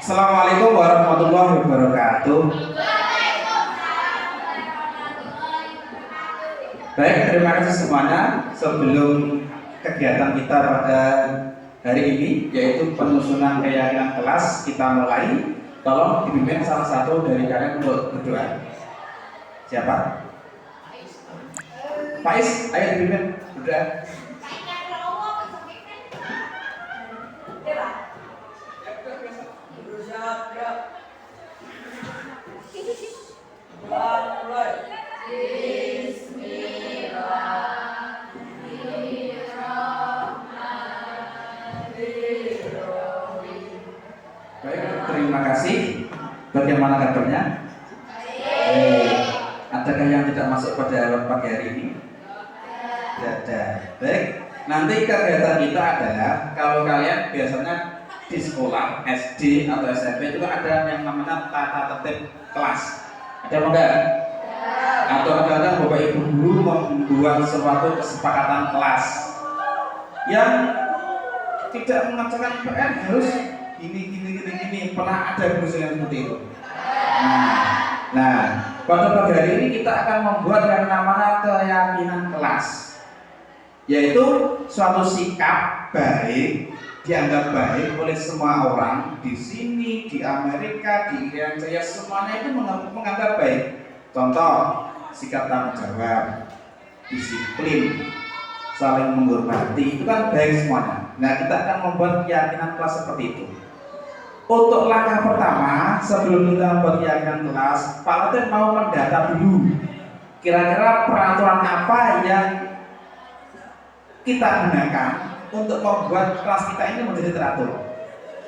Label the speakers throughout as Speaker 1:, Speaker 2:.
Speaker 1: Assalamualaikum warahmatullahi wabarakatuh. Baik, terima kasih semuanya. Sebelum kegiatan kita pada hari ini, yaitu penyusunan keyakinan kelas, kita mulai. Tolong dipimpin salah satu dari kalian untuk berdoa. Siapa? Faiz, ayo dipimpin berdoa. Baik, terima kasih. Bagaimana kabarnya? Adakah yang tidak masuk pada pagi hari ini? Ada. Baik. Nanti kegiatan kita adalah, kalau kalian biasanya di sekolah SD atau SMP itu ada yang namanya tata tertib kelas. Ada apa enggak? Atau kadang-kadang Bapak Ibu guru membuat suatu kesepakatan kelas yang tidak mengatakan PR harus gini. Pernah ada guru yang seperti itu. Nah, pada pagi hari ini kita akan membuat yang namanya keyakinan kelas, yaitu suatu sikap baik, dianggap baik oleh semua orang di sini, di Amerika, di Irian Jaya, semuanya itu menganggap baik. Contoh, sikap tanggung jawab, disiplin, saling menghormati, itu kan baik semuanya. Nah, kita akan membuat keyakinan kelas seperti itu. Untuk langkah pertama, sebelum kita membuat keyakinan kelas, Pak Latif mau mendata dulu kira-kira peraturan apa yang kita gunakan untuk membuat kelas kita ini menjadi teratur.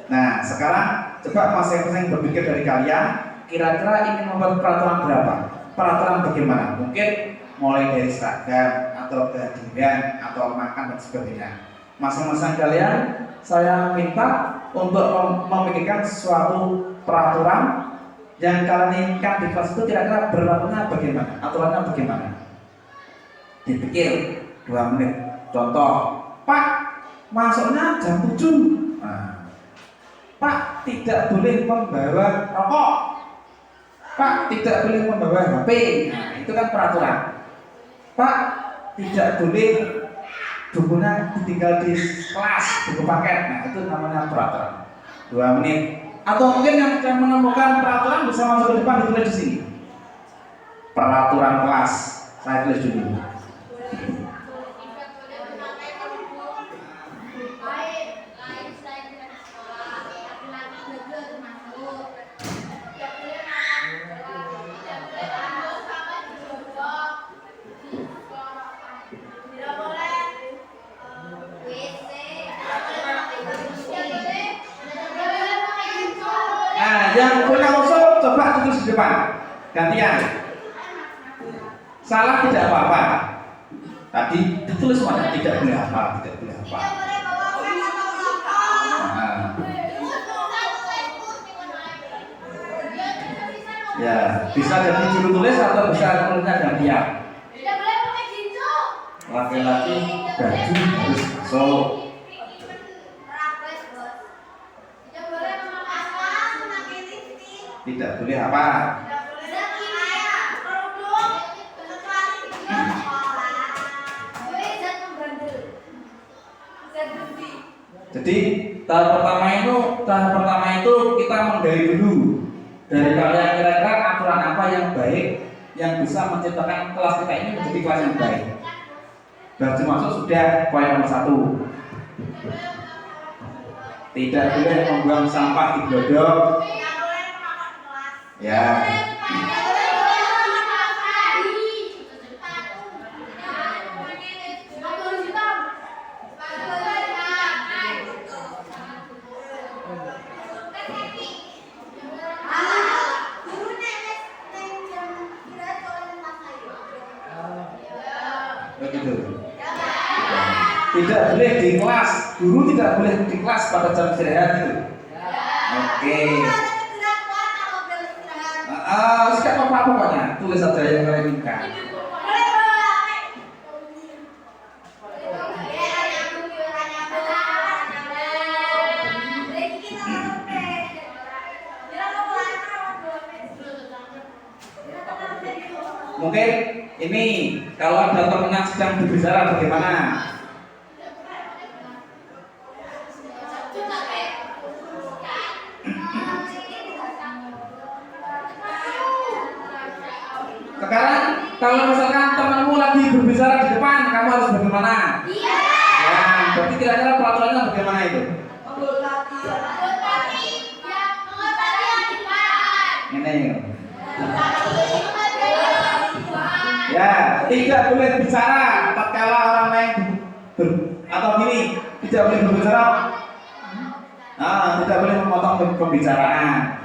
Speaker 1: Nah, sekarang coba masing-masing berpikir dari kalian, kira-kira ingin membuat peraturan berapa? Peraturan bagaimana? Mungkin mulai dari seragam atau kehadiran atau makan dan sebagainya. Masing-masing kalian saya minta untuk memikirkan suatu peraturan yang kalian inginkan di kelas itu kira-kira berlakunya bagaimana? Aturannya bagaimana? Dipikir 2 menit. Contoh, Pak, masuknya jam 7. Nah, Pak, tidak boleh membawa rokok. Pak, tidak boleh membawa HP. Nah, itu kan peraturan. Pak, tidak boleh bukunya ditinggal di kelas, buku paket. Nah, itu namanya peraturan. 2 menit. Atau mungkin yang akan menemukan peraturan bisa masuk ke depan, ditulis di sini. Peraturan kelas. Saya tulis dulu. Yang punya usul coba tulis di depan. Gantian. Salah tidak apa-apa. Tadi ditulis mana? Tidak boleh apa, tidak boleh apa. Ya, bisa jadi juru tulis atau bisa tulisnya gantian. Laki-laki baju harus masuk. Tidak boleh apa? Jadi tahap pertama itu kita menggali dulu dari kalian kira-kira aturan apa yang baik yang bisa menciptakan kelas kita ini menjadi kelas yang baik. Baju masuk sudah poin nomor 1. Tidak boleh membuang sampah di glodok. Ya. Begitu. Tidak boleh di kelas, guru tidak boleh di kelas pada jam istirahat itu. Oke. Sikap apa pokoknya, tulis saja yang kalian inginkan. Mungkin ini kalau ada teman yang sedang berbicara bagaimana? Sekarang kalau misalkan temanmu lagi berbicara di depan, kamu harus bagaimana? Iya. Ya, berarti kira-kira peraturannya bagaimana itu? Ini. Ya, tidak boleh bicara tatkala orang lain atau gini, tidak boleh berbicara. Tidak boleh memotong pembicaraan.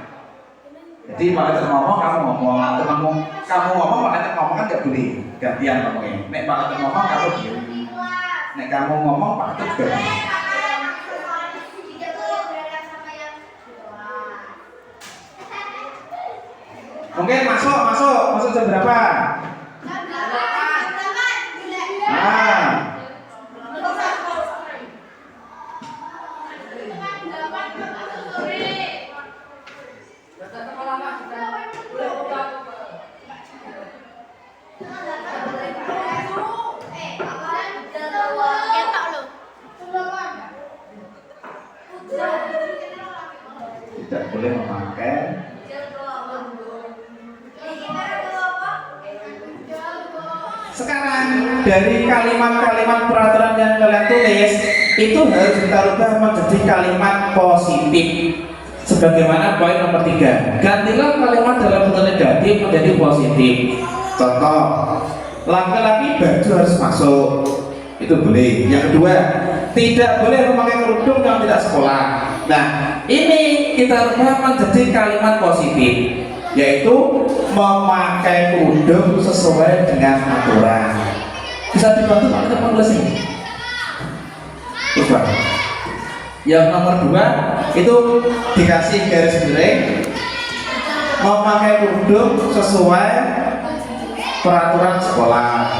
Speaker 1: Jadi Pak ngomong, kamu ngomong, temanmu kamu ngomong, Pak ngomong kan nggak boleh, gantian ngomongnya. Nek Pak ngomong, kamu diam. Nek kamu ngomong, Pak juga. Mungkin masuk jam berapa? Tidak boleh memakai sekarang dari kalimat-kalimat peraturan yang kalian tulis itu harus kita rubah menjadi kalimat positif sebagaimana poin nomor 3. Gantilah kalimat dalam bentuk negatif menjadi positif. Contoh, laki-laki baju harus masuk, itu boleh. Yang kedua, tidak boleh memakai kerudung yang tidak sekolah. Nah, ini kita rubah menjadi kalimat positif, yaitu memakai kerudung sesuai dengan aturan. Bisa dibantu Pak kita menulis ini. Coba. Yang nomor 2 itu dikasih garis miring, memakai kerudung sesuai peraturan sekolah.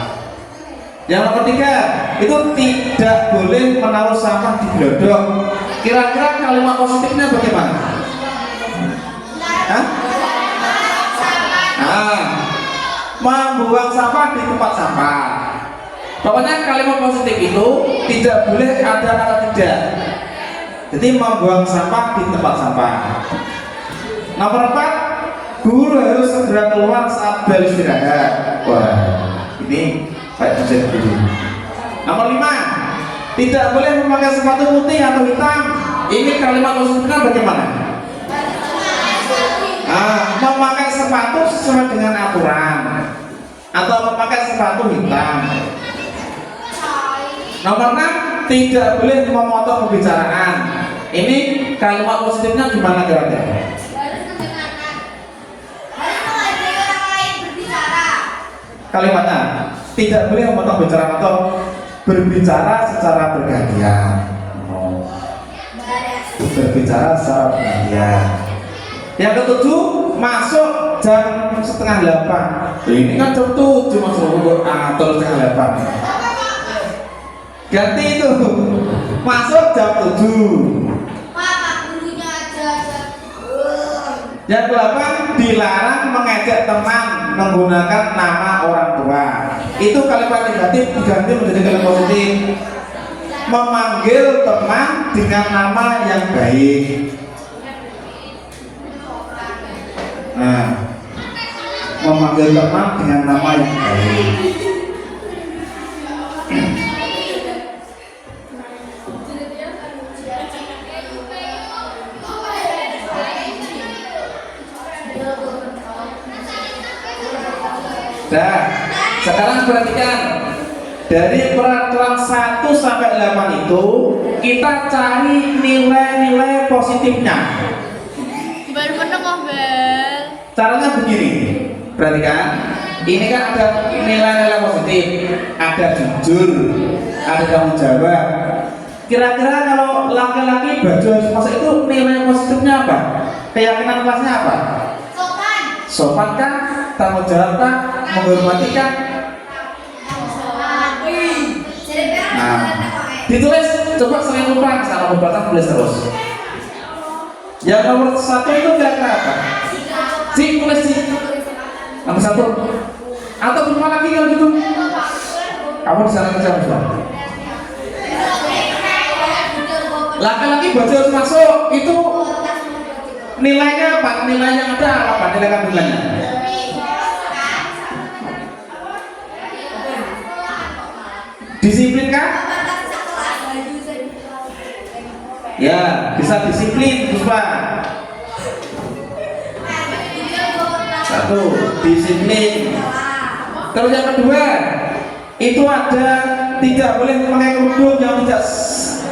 Speaker 1: Yang nomor 3 itu tidak boleh menaruh sampah di gelodok. Kira-kira kalimat positifnya bagaimana? Membuang sampah di tempat sampah. Pokoknya kalimat positif itu tidak boleh ada kata tidak. Jadi membuang sampah di tempat sampah. Nomor 4, guru harus segera keluar saat bel istirahat. Wah, ini kayak dosen dulu. Nomor 5, tidak boleh memakai sepatu putih atau hitam. Ini kalimat positifnya bagaimana? Memakai sepatu sesuai dengan aturan atau memakai sepatu hitam. Nomor 6, tidak boleh memotong pembicaraan. Ini kalimat positifnya gimana kira-kira? Kalimatnya tidak boleh memotong pembicaraan atau berbicara secara bergantian. Berbicara secara bergantian. Yang ketujuh, masuk jam setengah 8. Ini kan jam 7 masuk atau setengah 8. Ganti itu, masuk jam 7. Yang ke-8, dilarang mengejek teman menggunakan nama orang tua. Itu kalimat negatif diganti menjadi kalimat positif. Memanggil teman dengan nama yang baik. Nah, memanggil teman dengan nama yang baik. Nah, sekarang perhatikan dari peraturan 1 sampai 8 itu kita cari nilai-nilai positifnya. Caranya begini, perhatikan. Ini kan ada nilai-nilai positif, ada jujur, ada tanggung jawab. Kira-kira kalau laki-laki baju harus masuk itu nilai positifnya apa? Keyakinan kelasnya apa? Sopan kan? Tanggung jawab kan? Menghormati kan? Nah, ditulis, coba sering lupa, salah pembatas tulis terus. Yang nomor 1 itu kira-kira apa? Tulis nomor 1 Atau berapa lagi kalau gitu? Kamu di sana kerja berapa? Laki-laki baju harus masuk itu nilainya apa? Nilainya ada apa? Nilai kandungannya? Disiplin kan? Ya, bisa disiplin, Puspa. Satu, disiplin. Terus yang kedua, itu ada tidak boleh memakai kerudung yang tidak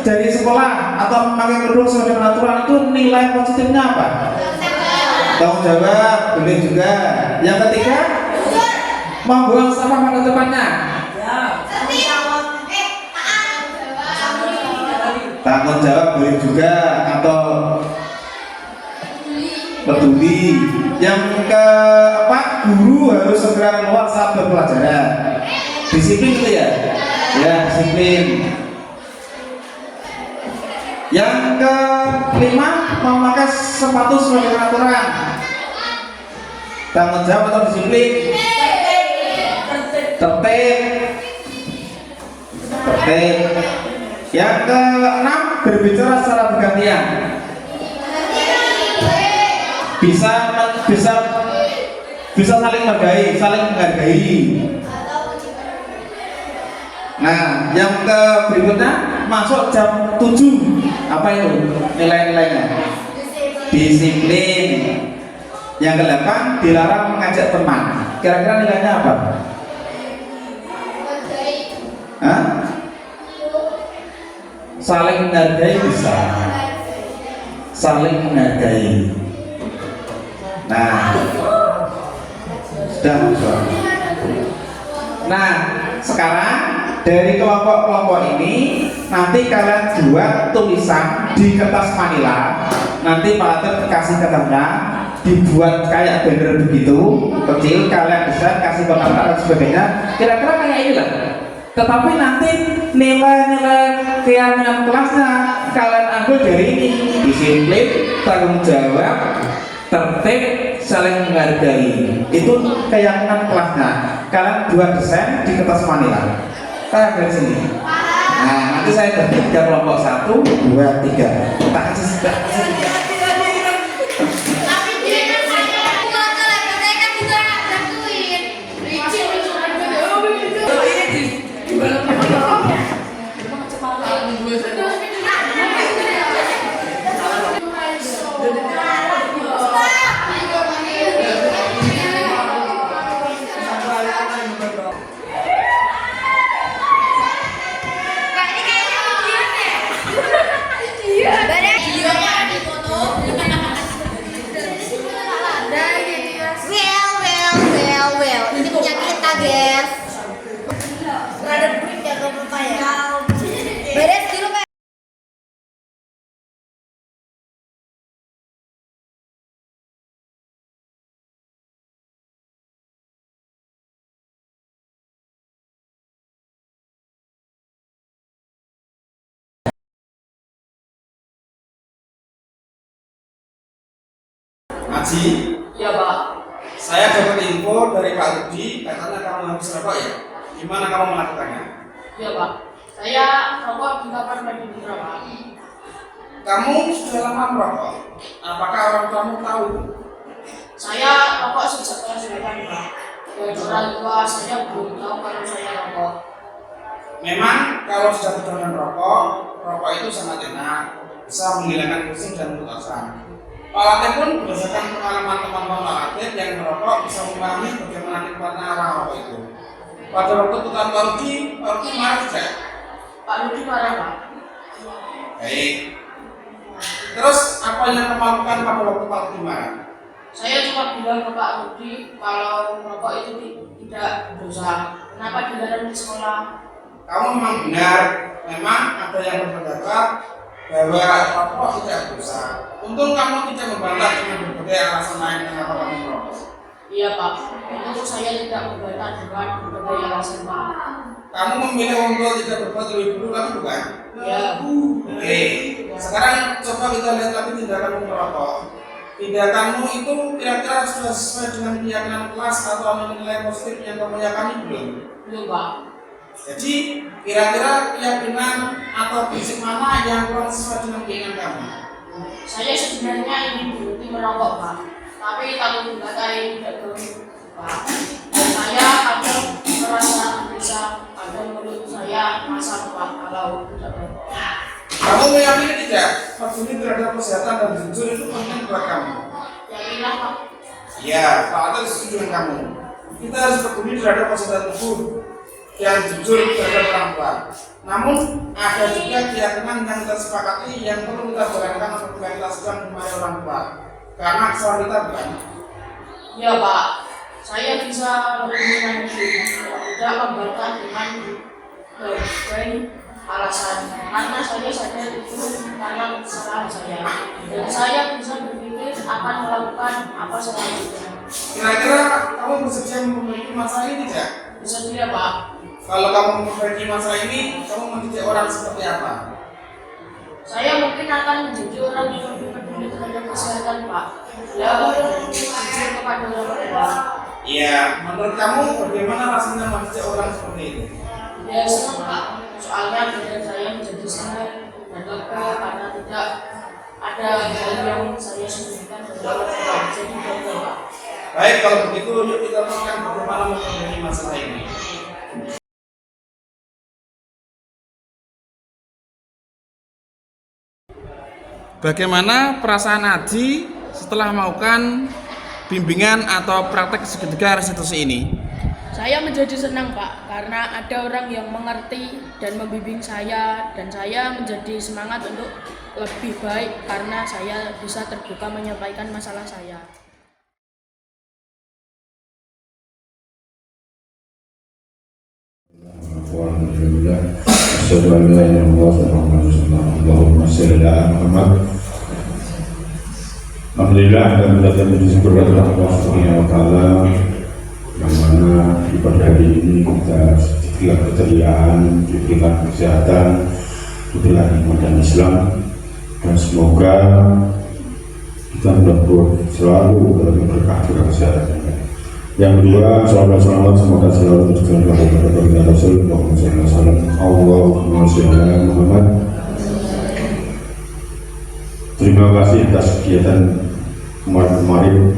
Speaker 1: dari sekolah atau memakai kerudung sesuai dengan aturan. Itu nilai positifnya apa? Tanggung jawab, boleh juga. Yang ketiga, membuang sampah pada tempatnya. Tanggung jawab boleh juga atau peduli. Yang keempat, guru harus segera keluar saat berpelajaran. Disiplin itu ya? Ya, disiplin. Yang kelima, memakai sepatu sesuai dengan aturan. Tanggung jawab atau disiplin? Tertib. Yang keenam, berbicara secara bergantian. Bisa saling menghargai. Nah, yang berikutnya masuk jam 7. Apa itu nilai-nilainya? Disiplin. Yang ke-8, dilarang mengajak teman. Kira-kira nilainya apa? Hah? Saling menghargai bisa. Saling menghargai. Nah, sudah. Nah, sekarang dari kelompok-kelompok ini nanti kalian buat tulisan di kertas manila. Nanti Pak Latif kasih ke teman, dibuat kayak banner begitu kecil, kalian bisa kasih komentar dan sebagainya. Kira-kira kayak inilah. Tetapi nanti nilai-nilai keyakinan kelasnya kalian ambil dari ini: disiplin, tanggung jawab, tertib, saling menghargai. Itu keyakinan kelasnya. Kalian buat desain di kertas manila. Saya dari sini. Nah, nanti saya bagi tiga kelompok, 1, 2, 3. Tak kasih sudah. Haji?
Speaker 2: Iya Pak.
Speaker 1: Saya dapat info dari Pak Rudi, katanya kamu habis rokok ya? Gimana kamu melakukannya?
Speaker 2: Iya Pak. Saya rokok di kamar mandi putra Pak.
Speaker 1: Kamu sudah lama merokok? Apakah orang tuamu tahu?
Speaker 2: Saya rokok sejak kelas 8 Pak. Dan orang tua saya belum tahu kalau saya rokok.
Speaker 1: Memang kalau sudah kecanduan rokok, rokok itu sangat enak, bisa menghilangkan pusing dan ketakutan. Pak Latif pun berdasarkan pengalaman teman-teman Pak Latif yang merokok bisa memahami bagaimana nikmatnya arah rokok itu. Pada waktu tukang Pak Rudi marah tidak?
Speaker 2: Pak Rudi marah Pak.
Speaker 1: Baik. Terus apa yang kamu lakukan pada waktu Pak Rudi marah?
Speaker 2: Saya cuma bilang ke Pak Rudi kalau merokok itu tidak berdosa. Kenapa dilarang di sekolah?
Speaker 1: Kamu memang benar, memang ada yang berpendapat bahwa rokok tidak berdosa. Untung kamu tidak membantah dengan berbagai alasan lain kenapa kamu merokok.
Speaker 2: Iya Pak, itu saya tidak membantah dengan berbagai alasan Pak.
Speaker 1: Kamu memilih untuk tidak berbuat lebih dulu kan bukan?
Speaker 2: Iya.
Speaker 1: Oke. Sekarang coba kita lihat lagi tindakan merokok.
Speaker 3: tindakanmu itu kira-kira sudah sesuai dengan keyakinan kelas atau nilai positif yang kamu yakini belum?
Speaker 2: Belum Pak.
Speaker 3: Jadi kira-kira keyakinan atau prinsip mana yang kurang sesuai dengan keinginan kamu?
Speaker 2: Saya sebenarnya ingin berhenti merokok Pak, tapi kalau dikata ini tidak berhenti Pak, saya kadang merasa bisa, kadang menurut saya masa Pak kalau tidak merokok.
Speaker 3: Kamu meyakini tidak peduli terhadap kesehatan dan jujur itu penting buat kamu?
Speaker 2: Yakinlah Pak.
Speaker 3: Ya, Pak Atul setuju dengan kamu. Kita harus peduli terhadap kesehatan tubuh yang jujur terhadap orang tua. Namun ada juga keyakinan yang kita sepakati yang perlu kita jalankan apabila kita sedang dimarahi orang tua. Karena kesalahan kita bukan.
Speaker 2: Ya Pak, saya bisa lebih menanggung, tidak memberikan dengan berbagai alasan. Karena saya sadar itu karena kesalahan saya, dan saya bisa berpikir akan melakukan apa selanjutnya.
Speaker 3: Kira-kira kamu bersedia memiliki masalah ini tidak?
Speaker 2: Bisa tidak Pak?
Speaker 3: Kalau kamu memperbaiki masalah ini, kamu mendidik orang seperti apa?
Speaker 2: Saya mungkin akan menjadi orang yang lebih peduli terhadap kesehatan Pak. Ya, jujur kepada orang tua.
Speaker 3: Iya, menurut kamu bagaimana rasanya mendidik orang seperti itu?
Speaker 2: Ya senang Pak, soalnya badan saya menjadi sehat dan lega karena tidak ada hal yang saya sembunyikan dari orang tua. Jadi bangga Pak.
Speaker 3: Baik, kalau begitu yuk kita lakukan bagaimana memperbaiki masalah ini. Bagaimana perasaan Aji setelah melakukan bimbingan atau praktek segitiga restitusi ini?
Speaker 2: Saya menjadi senang Pak, karena ada orang yang mengerti dan membimbing saya, dan saya menjadi semangat untuk lebih baik karena saya bisa terbuka menyampaikan masalah saya.
Speaker 4: Alhamdulillah, asyhadu an la ilaha illallah, Allahumma shalli ala Muhammad. Alhamdulillah, dan bersyukur kepada Allah Subhanahu wa taala yang mana di pada hari ini kita diberikan keceriaan, diberikan kesehatan, diberikan nikmat Islam, dan semoga kita mudah-mudahan selalu dalam berkah kesehatan. Yang kedua, salam semoga selalu tercurah kepada Rasul Allahumma shalli ala Muhammad. Terima kasih atas kegiatan kemarin.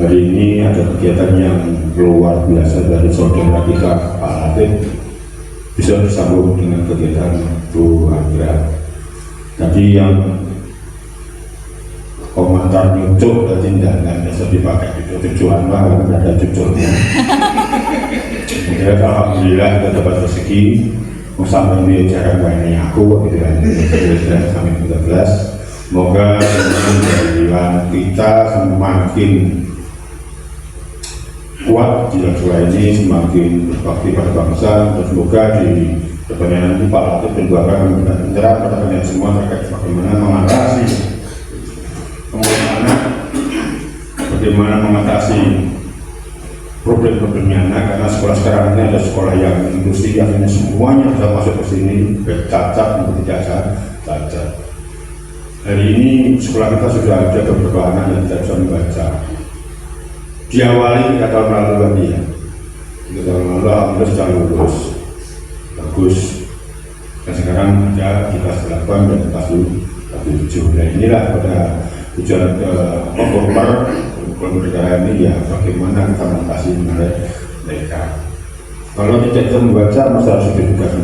Speaker 4: Hari ini ada kegiatan yang luar biasa dari saudara kita Pak Latif, bisa bersambung dengan kegiatan Bu Andra. Tadi yang komentar nyucuk tadi tidak bisa dipakai itu tujuan lah, karena ada cucuknya. Jadi alhamdulillah kita dapat rezeki sampai di acara ini aku gitu kan, sampai 13. Semoga kehidupan kita semakin kuat di negara ini, semakin berbakti pada bangsa, dan semoga di depannya nanti Pak Latif dan Bapak akan berbicara pada kalian semua terkait bagaimana mengatasi problem-problemnya anak, karena sekolah sekarang ini ada sekolah yang industri yang semuanya bisa masuk ke sini, cacat atau tidak cacat. Hari ini sekolah kita sudah ada beberapa anak yang tidak bisa membaca. Diawali 3 tahun lalu kan dia, 3 tahun lalu alhamdulillah sudah lulus, bagus. Dan sekarang ada di kelas 8 dan kelas 7. Nah inilah pada tujuan negara ini ya, bagaimana kita mengatasi mereka. Kalau tidak bisa membaca, masa harus diedukasi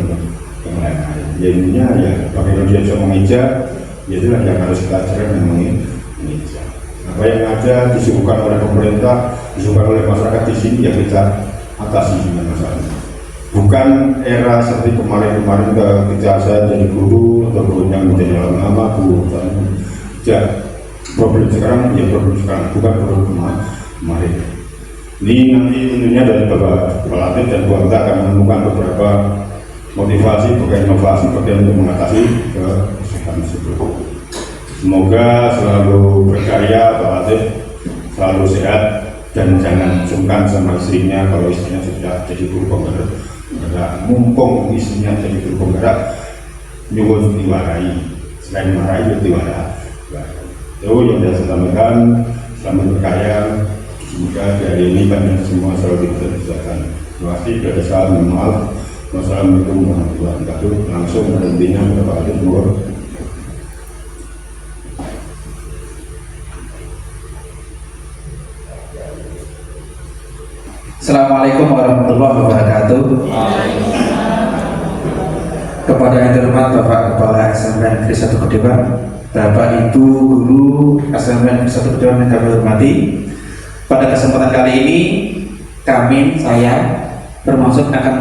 Speaker 4: yang lain-lain. Ya ininya ya, bagaimana dia bisa mengeja, ya itulah yang harus kita ajarkan yang mengeja. Apa yang ada disuguhkan oleh pemerintah, disuguhkan oleh masyarakat di sini, ya kita atasi dengan masalah. Bukan era seperti kemarin-kemarin ketika saya jadi guru atau yang menjadi lama guru. Ya, problem sekarang bukan problem kemarin. Ini nanti tentunya dari Bapak Latif dan Bu Angga akan menemukan beberapa motivasi, inovasi bagaimana untuk mengatasi kesehatan tersebut. Semoga selalu berkarya Pak Latif, selalu sehat, dan jangan sungkan sama istrinya kalau istrinya sudah jadi guru penggerak. Mumpung istrinya jadi guru penggerak, nyuwun diwarai, selain marahi diwarai. Itu yang saya sampaikan. Selamat berkarya. Semoga dari ini kalian semua selalu dibesarkan. Terima kasih. Dari saya mohon maaf. Wassalamualaikum warahmatullahi wabarakatuh. Langsung intinya Bapak Adi Nur.
Speaker 1: Assalamualaikum warahmatullahi wabarakatuh. Kepada yang terhormat Bapak Kepala SMPN Negeri 1 Kedewang, Bapak Ibu Guru SMPN Negeri 1 Kedewang yang kami hormati, pada kesempatan kali ini saya bermaksud akan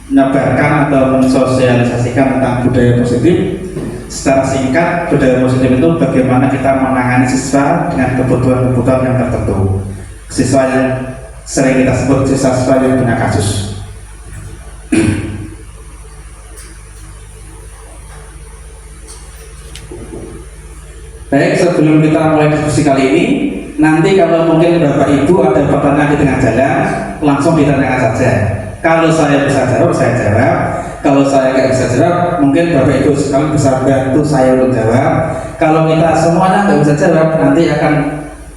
Speaker 1: menebarkan atau mensosialisasikan tentang budaya positif. Secara singkat, budaya positif itu bagaimana kita menangani siswa dengan kebutuhan-kebutuhan yang tertentu. Siswa yang sering kita sebut siswa yang punya kasus. Baik, sebelum kita mulai diskusi kali ini, nanti kalau mungkin Bapak Ibu ada pertanyaan di tengah jalan, langsung ditanyakan saja. Kalau saya bisa jawab, saya jawab. Kalau saya nggak bisa jawab, mungkin Bapak Ibu sekalian bisa bantu saya untuk jawab. Kalau kita semuanya nggak bisa jawab, nanti akan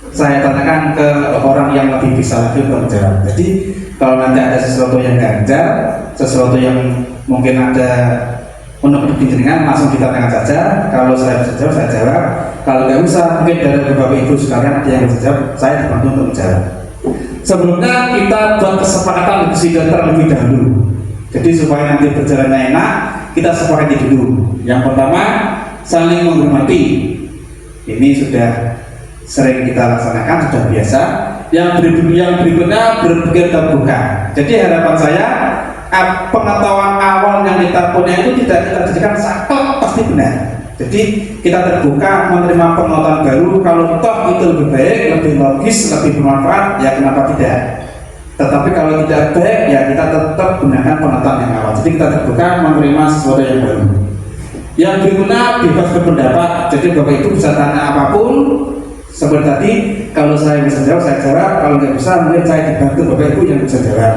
Speaker 1: saya tanyakan ke orang yang lebih bisa lagi untuk menjawab. Jadi kalau nanti ada sesuatu yang ganjal, sesuatu yang mungkin ada untuk jenengan, langsung ditanyakan saja. Kalau saya bisa jawab, saya jawab. Kalau nggak bisa, mungkin dari Bapak Ibu sekalian ada yang bisa jawab, saya dibantu untuk menjawab. Sebelumnya kita buat kesepakatan diskusi terlebih dahulu. Jadi supaya nanti berjalannya enak, kita sepakati dulu. Yang pertama, saling menghormati. Ini sudah sering kita laksanakan, sudah biasa. Yang berikutnya berpikir terbuka. Jadi harapan saya, pengetahuan awal yang kita punya itu tidak kita jadikan saklek pasti benar. Jadi kita terbuka menerima pengetahuan baru. Kalau toh itu lebih baik, lebih logis, lebih bermanfaat, ya kenapa tidak? Tetapi kalau tidak baik, ya kita tetap gunakan pengetahuan yang awal. Jadi kita terbuka menerima sesuatu yang baru. Yang berikutnya bebas berpendapat. Jadi Bapak Ibu bisa tanya apapun. Seperti tadi, kalau saya bisa jawab, saya jawab. Kalau nggak bisa, mungkin saya dibantu Bapak Ibu yang bisa jawab.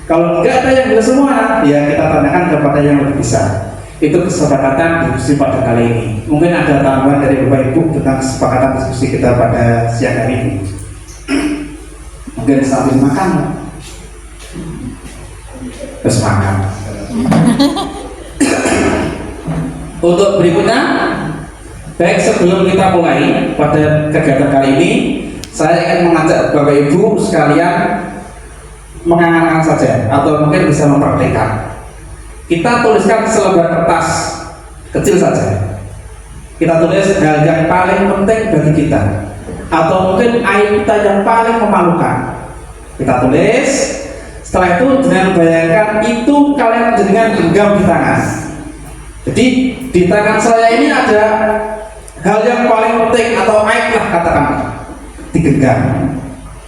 Speaker 1: Kalau nggak ada yang bisa semua, ya kita tanyakan kepada yang lebih bisa. Itu kesepakatan diskusi pada kali ini. Mungkin ada tambahan dari Bapak Ibu tentang kesepakatan diskusi kita pada siang hari ini. Mungkin sambil makan, terus makan. Untuk berikutnya, baik sebelum kita mulai pada kegiatan kali ini, saya ingin mengajak Bapak Ibu sekalian mengangan-angan saja, atau mungkin bisa mempraktikkan. Kita tuliskan selembar kertas kecil saja. Kita tulis hal yang paling penting bagi kita, atau mungkin aib kita yang paling memalukan. Kita tulis. Setelah itu dengan bayangkan itu kalian dengan genggam di tangan. Jadi di tangan saya ini ada hal yang paling penting atau aib lah katakan, digenggam.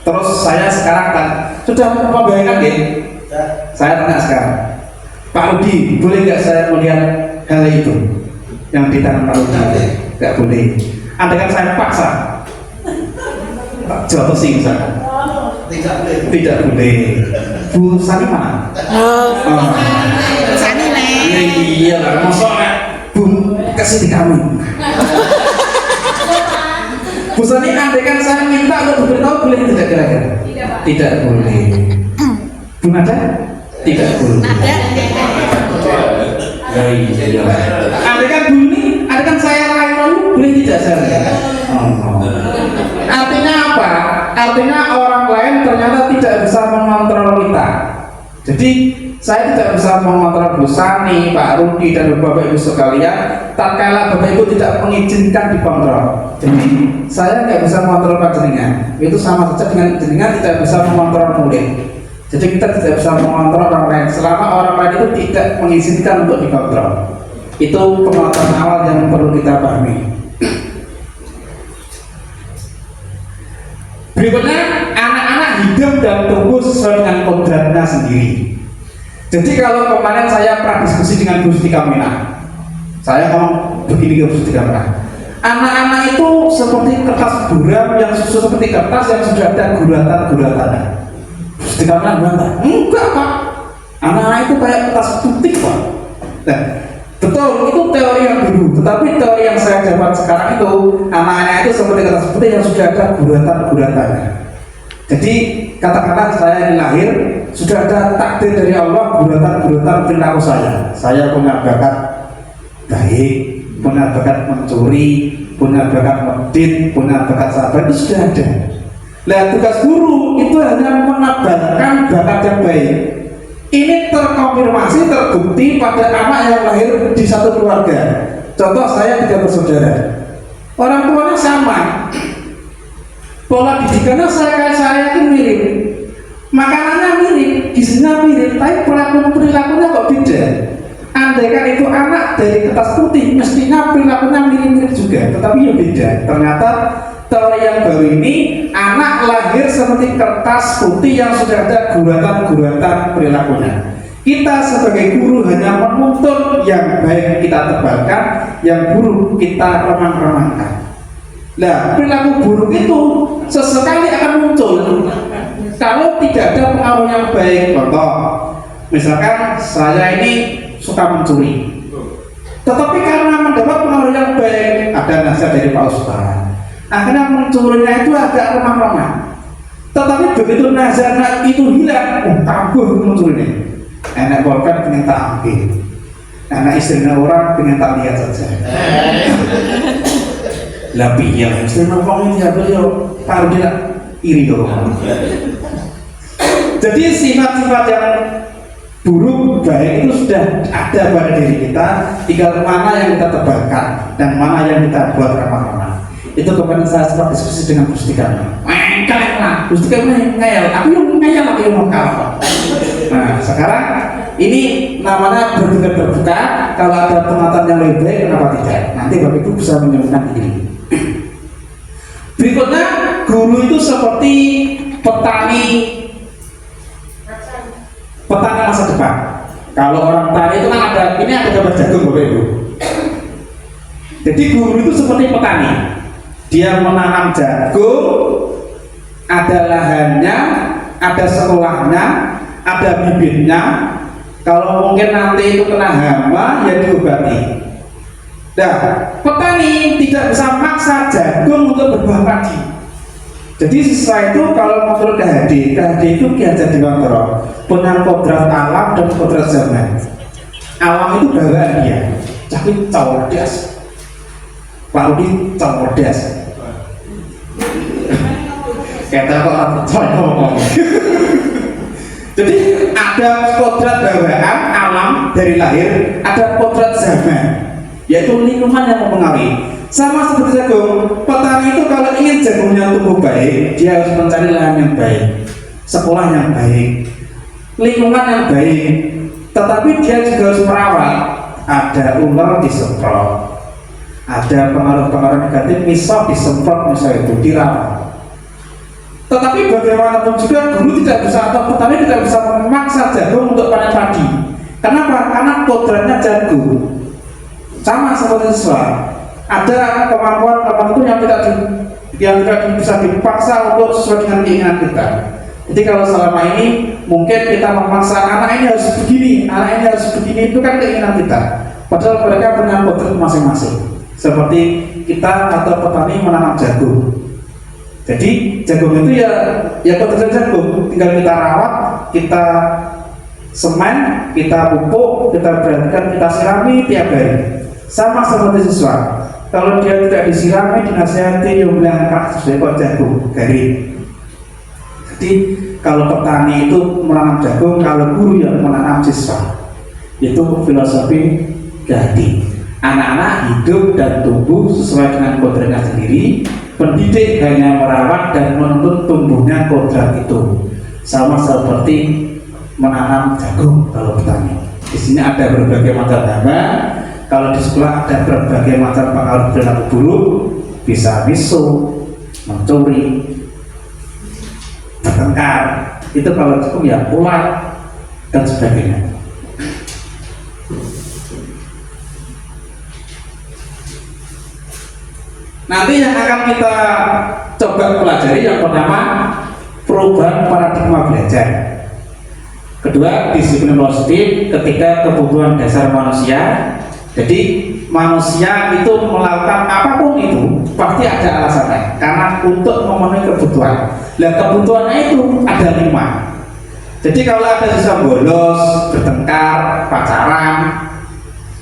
Speaker 1: Terus saya sekarang kan sudah membayangkan ya? Saya tanya sekarang, Pak Rudi, boleh nggak saya melihat hal itu yang di tangan Pak Rudi? Nggak boleh. Andaikan saya paksa, jatuh sih misalkan. Tidak boleh. Bu Sani mana?
Speaker 5: Bu Sani nih.
Speaker 1: Iya lah, maksudnya Bu kasih di kami. Bu Sani, andaikan saya minta untuk diberitahu, boleh tidak kira-kira? Tidak boleh. Bu Nada? Tidak boleh. Iya. Andaikan Bu ini, andaikan saya lain boleh tidak saya? Artinya apa? Artinya orang lain ternyata tidak bisa mengontrol kita. Jadi saya tidak bisa mengontrol Bu Sani, Pak Rudi, dan Bapak Ibu sekalian. Tatkala Bapak Ibu tidak mengizinkan dikontrol, jadi saya nggak bisa mengontrol jenengan. Itu sama saja dengan jenengan tidak bisa mengontrol murid. Jadi kita tidak bisa mengontrol orang lain selama orang lain itu tidak mengizinkan untuk dikontrol. Itu pengetahuan awal yang perlu kita pahami. Berikutnya, anak-anak hidup dan tumbuh sesuai dengan kodratnya sendiri. Jadi kalau kemarin saya pernah diskusi dengan Bu Siti Kamina, saya ngomong begini ke Bu Siti Kamina, anak-anak itu seperti kertas buram yang seperti kertas yang sudah ada guratan-guratannya. Bu Siti Kamina bilang, enggak Pak, anak-anak itu kayak kertas putih Pak. Nah, betul, itu teori yang dulu, tetapi teori yang saya zaman sekarang itu anak-anak itu seperti yang sudah ada guratan-guratannya. Jadi katakanlah saya lahir sudah ada takdir dari Allah, guratan-guratan perilaku saya punya bakat baik, punya bakat mencuri, punya bakat medit, punya bakat sabar, itu sudah ada. Nah, tugas guru itu hanya menebarkan bakat yang baik. Ini terkonfirmasi, terbukti pada anak yang lahir di satu keluarga. Contoh, saya 3 bersaudara, orang tuanya sama, pola didikannya saya itu mirip, makanannya mirip, gizinya mirip, tapi perilakunya kok beda. Andaikan itu anak dari kertas putih, mestinya perilakunya mirip-mirip juga, tetapi ya beda. Ternyata teori yang baru ini, anak lahir seperti kertas putih yang sudah ada guratan-guratan perilakunya. Kita sebagai guru hanya menuntut yang baik kita tebarkan, yang buruk kita remang-remangkan. Nah, perilaku buruk itu sesekali akan muncul kalau tidak ada pengaruh yang baik. Contoh, misalkan saya ini suka mencuri, tetapi karena mendapat pengaruh yang baik, ada nasihat dari Pak Ustaz, akhirnya mencurinya itu agak remang-remang. Tetapi begitu nasihatnya itu hilang, kambuh mencurinya. Enak bolkan pengen tak ambil, anak istrinya orang pengen tak lihat saja. Lebih yang istrinya orang ini beliau taruh dia iri dong. Jadi sifat-sifat yang buruk baik itu sudah ada pada diri kita, tinggal mana yang kita tebarkan dan mana yang kita buat ramah-ramah. Itu kemarin saya sempat diskusi dengan Gusti Kami. Kalian lah, Gusti Kami ngeyel, aku yang ngeyel, aku yang mau kalah. Nah, sekarang ini namanya berbuka. Kalau ada pengetahuan yang lebih baik, kenapa tidak? Nanti Bapak Ibu bisa menemukan diri. Berikutnya, guru itu seperti petani masa depan. Kalau orang tani itu kan ada, ini ada gambar jagung Bapak Ibu. Jadi guru itu seperti petani. Dia menanam jagung, ada lahannya, ada sekolahnya, ada bibitnya. Kalau mungkin nanti itu kena hama, ya diobati. Nah, petani tidak bisa maksa jagung untuk berbuah padi. Jadi sesuai itu kalau menurut KHD itu Ki Hajar Dewantara punya kodrat alam dan kodrat zaman. Alam itu bawaan dia, tapi cerdas. Pak Rudi cerdas. Kata kok tak percaya ngomong. Jadi ada kodrat bawaan alam dari lahir, ada kodrat zaman, yaitu lingkungan yang mempengaruhi. Sama seperti jagung, petani itu kalau ingin jagungnya tumbuh baik, dia harus mencari lahan yang baik, sekolah yang baik, lingkungan yang baik. Tetapi dia juga harus merawat. Ada ular disemprot, ada pengaruh-pengaruh negatif, misal disemprot, misal itu dirawat. Tetapi bagaimanapun juga guru tidak bisa atau petani tidak bisa memaksa jagung untuk panen padi. Kenapa? Karena kodratnya jagung. Sama seperti siswa, ada kemampuan tertentu yang tidak bisa dipaksa untuk sesuai dengan keinginan kita. Jadi kalau selama ini mungkin kita memaksa anak ini harus begini, anak ini harus begini, itu kan keinginan kita. Padahal mereka punya kodrat masing-masing. Seperti kita atau petani menanam jagung. Jadi jagung itu ya kodrat jagung, tinggal kita rawat, kita semen, kita pupuk, kita perhatikan, kita sirami tiap hari. Sama seperti siswa, kalau dia tidak disirami, dinasihati, yang bilang keras sesuai jagung garing. Jadi kalau petani itu menanam jagung, kalau guru yang menanam siswa. Itu filosofi Gadi. Anak-anak hidup dan tumbuh sesuai dengan kodratnya sendiri. Pendidik hanya merawat dan menuntut tumbuhnya kodrat itu. Sama seperti menanam jagung kalau petani. Di sini ada berbagai macam hama. Kalau di sekolah ada berbagai macam pengaruh perilaku buruk, bisa bisu, mencuri, bertengkar. Itu kalau cukup ya ular dan sebagainya. Nanti yang akan kita coba pelajari yang pertama perubahan paradigma belajar. Kedua, disiplin positif ketika kebutuhan dasar manusia. Jadi manusia itu melakukan apapun itu pasti ada alasannya, karena untuk memenuhi kebutuhan. Nah, kebutuhannya itu ada 5. Jadi kalau ada siswa bolos, bertengkar, pacaran,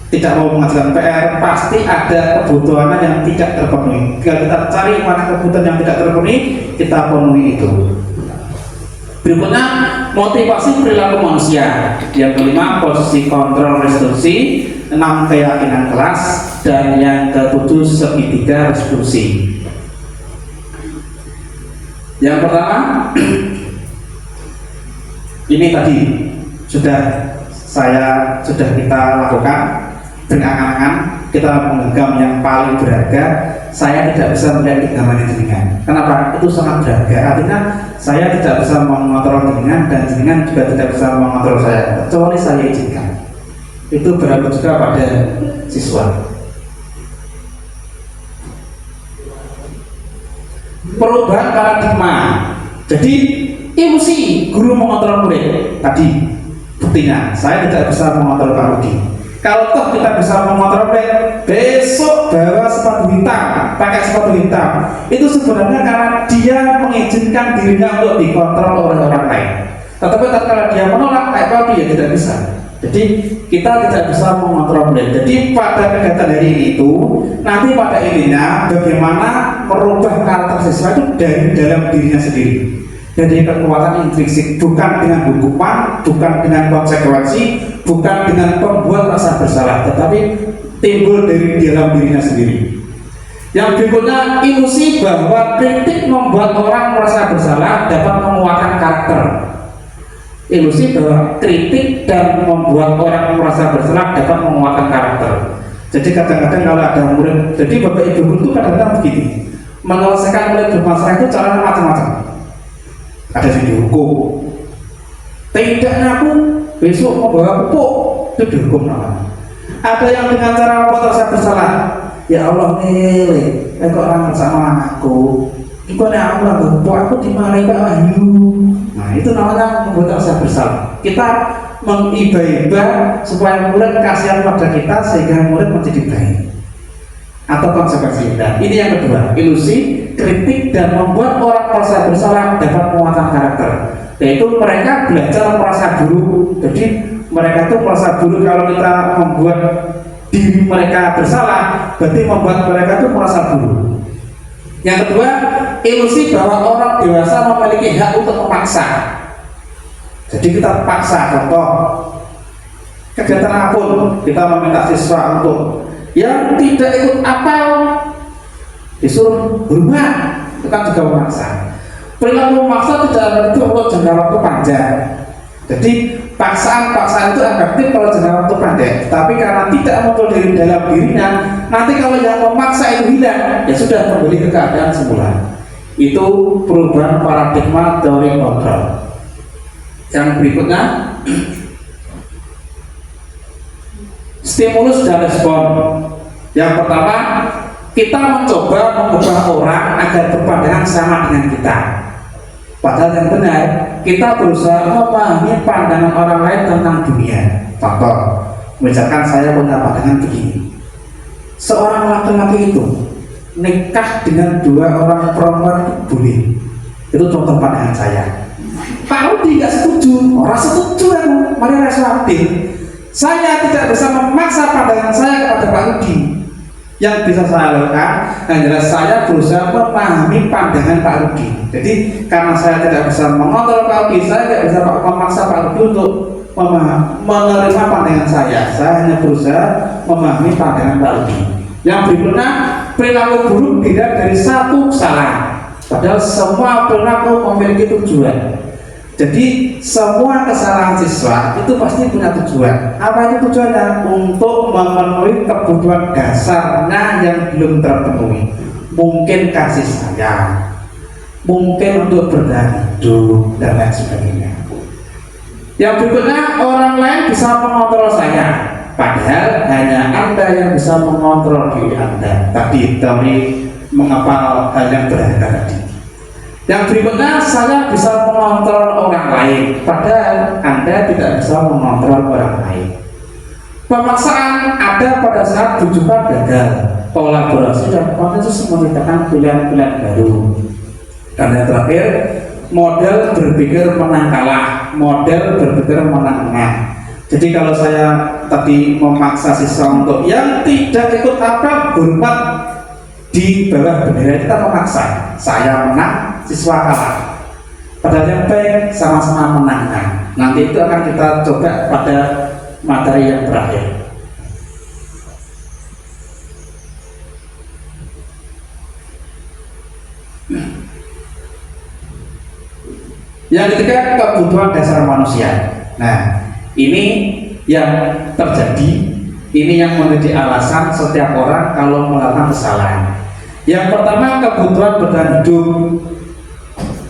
Speaker 1: tidak mau mengajarkan PR, pasti ada kebutuhannya yang tidak terpenuhi. Tinggal kita cari mana kebutuhan yang tidak terpenuhi, kita penuhi itu. Berikutnya, motivasi perilaku manusia. Yang kelima, posisi kontrol restitusi. 6, keyakinan kelas. Dan yang ke-7, segitiga restitusi. Yang pertama, ini tadi sudah kita lakukan dengan angan-angan, kita menggenggam yang paling berharga. Saya tidak bisa melihat genggaman jenengan. Kenapa? Itu sangat berharga. Artinya saya tidak bisa mengontrol jenengan dan jenengan juga tidak bisa mengontrol saya, kecuali saya izinkan. Itu berlaku juga pada siswa. Perubahan paradigma. Jadi ilusi guru mengontrol murid. Tadi buktinya saya tidak bisa mengontrol Pak Rudi. Kalau toh kita bisa mengontrol murid, besok bawa sepatu hitam, pakai sepatu hitam, itu sebenarnya karena dia mengizinkan dirinya untuk dikontrol oleh orang lain. Tetapi kalau dia menolak, kayak Pak Rudi ya tidak bisa. Jadi kita tidak bisa mengontrol murid. Jadi pada kegiatan hari ini itu nanti pada intinya bagaimana merubah karakter siswa itu dari dalam dirinya sendiri. Jadi kekuatan intrinsik, bukan dengan hukuman, bukan dengan konsekuensi, bukan dengan pembuat rasa bersalah, tetapi timbul dari dalam dirinya sendiri. Yang berikutnya, ilusi bahwa kritik membuat orang merasa bersalah dapat menguatkan karakter. Ilusi bahwa kritik dan membuat orang merasa bersalah dapat menguatkan karakter. Jadi kadang-kadang kalau ada murid, jadi bapak ibu guru itu kadang-kadang begini, menyelesaikan murid bermasalah itu caranya macam-macam. Ada yang dihukum, tidak ngaku, besok mau bawa pupuk, itu dihukum namanya. Ada yang dengan cara membuat rasa bersalah, ya Allah nih, kok orang bersama aku, ikut ya Allah, pupuk aku dimarahi Pak Wahyu. Nah itu namanya membuat rasa bersalah. Kita mengiba-iba supaya murid kasihan pada kita sehingga murid menjadi baik. Atau konsekuensi. Dan ini yang kedua, ilusi, kritik dan membuat orang merasa bersalah dapat menguatkan karakter. Yaitu mereka belajar merasa buruk. Jadi mereka itu merasa buruk kalau kita membuat diri mereka bersalah, berarti membuat mereka itu merasa buruk. Yang kedua, ilusi bahwa orang dewasa memiliki hak untuk memaksa. Jadi kita paksa, contoh kegiatan apapun kita meminta siswa untuk yang tidak ikut apel disuruh berubah, itu kan juga memaksa. Perilaku memaksa tidak efektif untuk jangka waktu panjang. Jadi paksaan itu efektif kalau jangka waktu pendek, tapi karena tidak muncul dari dalam dirinya, nanti kalau yang memaksa itu hilang, ya sudah kembali ke keadaan semula. Itu perubahan paradigma teori kontrol. Yang berikutnya, stimulus dan respon. Yang pertama, kita mencoba mengubah orang agar berpandangan sama dengan kita. Padahal yang benar, kita berusaha memahami pandangan orang lain tentang dunia. Contoh, misalkan saya punya pandangan begini, seorang laki-laki itu nikah dengan 2 orang perempuan itu boleh. Itu contoh pandangan saya. Pak Rudi tidak setuju, orang setuju aku, mari rasa adil. Saya tidak bisa memaksa pandangan saya kepada Pak Rudi. Yang bisa saya lakukan, yang jelas saya berusaha memahami pandangan Pak Rudi. Jadi karena saya tidak bisa mengontrol Pak Rudi, saya tidak bisa memaksa Pak Rudi untuk menerima pandangan saya. Saya hanya berusaha memahami pandangan Pak Rudi. Yang berikutnya, perilaku buruk dilihat dari satu kesalahan. Padahal semua perilaku memiliki tujuan. Jadi semua kesalahan siswa itu pasti punya tujuan. Apa itu tujuannya? Untuk memenuhi kebutuhan dasarnya yang belum terpenuhi. Mungkin kasih sayang, mungkin untuk bertahan hidup dan lain sebagainya. Yang berikutnya, orang lain bisa mengontrol saya, padahal hanya Anda yang bisa mengontrol diri Anda. Tadi teori mengapa hal yang berharga tadi. Yang berikutnya, saya bisa mengontrol orang lain, padahal Anda tidak bisa mengontrol orang lain.
Speaker 6: Pemaksaan ada pada saat rujukan gagal, kolaborasi dan konsensus menciptakan pilihan-pilihan baru. Dan yang terakhir, model berpikir menang kalah, model berpikir menang menang. Jadi kalau saya tadi memaksa siswa untuk yang tidak ikut apel hormat di bawah bendera, kita memaksa saya menang, siswa kalah. Padahal yang baik sama-sama menangkan. Nanti itu akan kita coba pada materi yang terakhir. Yang ketiga, kebutuhan dasar manusia. Nah, ini yang terjadi, ini yang menjadi alasan setiap orang kalau melakukan kesalahan. Yang pertama, kebutuhan bertahan hidup.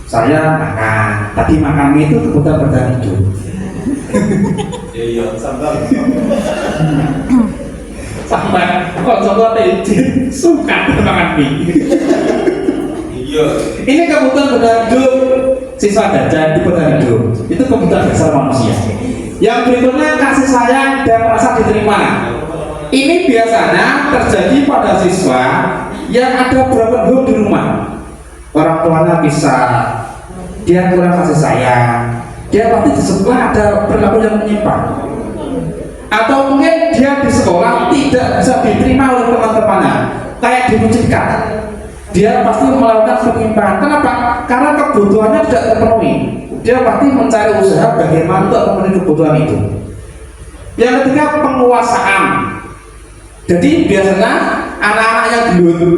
Speaker 6: Saya makan, tadi makan mie itu kebutuhan bertahan hidup.
Speaker 3: Iya, sampai
Speaker 6: Sampai izin suka makan mie.
Speaker 3: iya.
Speaker 6: Ini kebutuhan bertahan hidup. Siswa gajah itu bertahan hidup. Itu kebutuhan dasar manusia. Yang berikutnya, kasih sayang dan merasa diterima. Ini biasanya terjadi pada siswa yang ada broken home di rumah. Orang tuanya bisa, dia kurang kasih sayang, dia pasti di sekolah ada perilaku yang menyimpang, atau mungkin dia di sekolah tidak bisa diterima oleh teman-temannya, kayak dirugikan. Dia pasti melakukan penyimpangan. Kenapa? Karena kebutuhannya tidak terpenuhi. Dia pasti mencari usaha bagaimana untuk memenuhi kebutuhan itu. Yang ketiga, penguasaan. Jadi biasanya anak-anak yang dulu,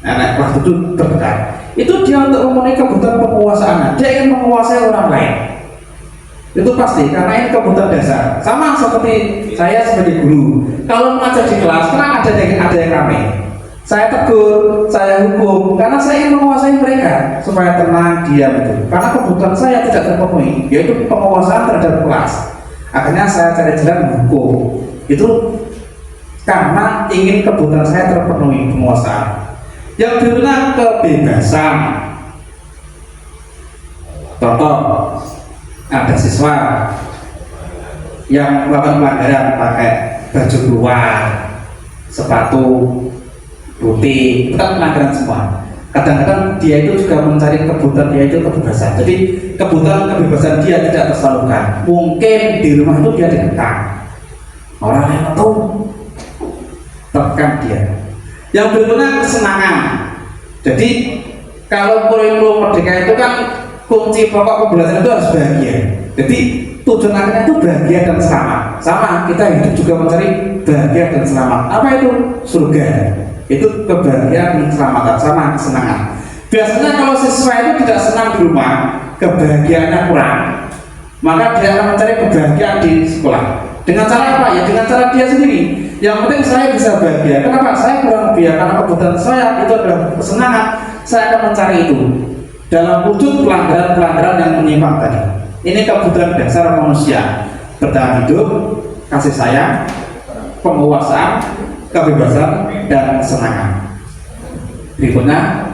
Speaker 6: anak kelas itu terdekat, itu dia untuk memenuhi kebutuhan penguasaan. Dia ingin menguasai orang lain. Itu pasti, karena ini kebutuhan dasar. Sama seperti saya sebagai guru. Kalau mengajar di kelas, karena ada yang rame, saya tegur, saya hukum, karena saya ingin menguasai mereka supaya tenang, diam itu. Karena kebutuhan saya tidak terpenuhi, yaitu penguasaan terhadap kelas. Akhirnya saya cari jalan menghukum. Itu karena ingin kebutuhan saya terpenuhi, penguasaan. Yang berikutnya, kebebasan. Contoh, ada siswa yang melakukan pelanggaran pakai baju luar, sepatu putih, itu kan pelanggaran semua. Kadang-kadang dia itu juga mencari kebutuhan dia itu kebebasan. Jadi kebutuhan kebebasan dia tidak tersalurkan. Mungkin di rumah itu dia dikekang, orang lain tahu, tekan dia. Yang berikutnya, kesenangan. Jadi kalau kurikulum merdeka itu kan kunci pokok pembelajaran itu harus bahagia. Jadi tujuan akhirnya itu bahagia dan selamat. Sama, kita hidup juga mencari bahagia dan selamat. Apa itu? Surga. Itu kebahagiaan dan keselamatan, sama kesenangan. Biasanya kalau siswa itu tidak senang di rumah, kebahagiaannya kurang, maka dia akan mencari kebahagiaan di sekolah. Dengan cara apa? Ya dengan cara dia sendiri. Yang penting saya bisa bahagia. Kenapa? Saya kurang bahagia karena kebutuhan saya itu adalah kesenangan. Saya akan mencari itu dalam wujud pelanggaran-pelanggaran yang menyimpang tadi. Ini kebutuhan dasar manusia: bertahan hidup, kasih sayang, penguasaan, kebebasan, dan kesenangan. Berikutnya,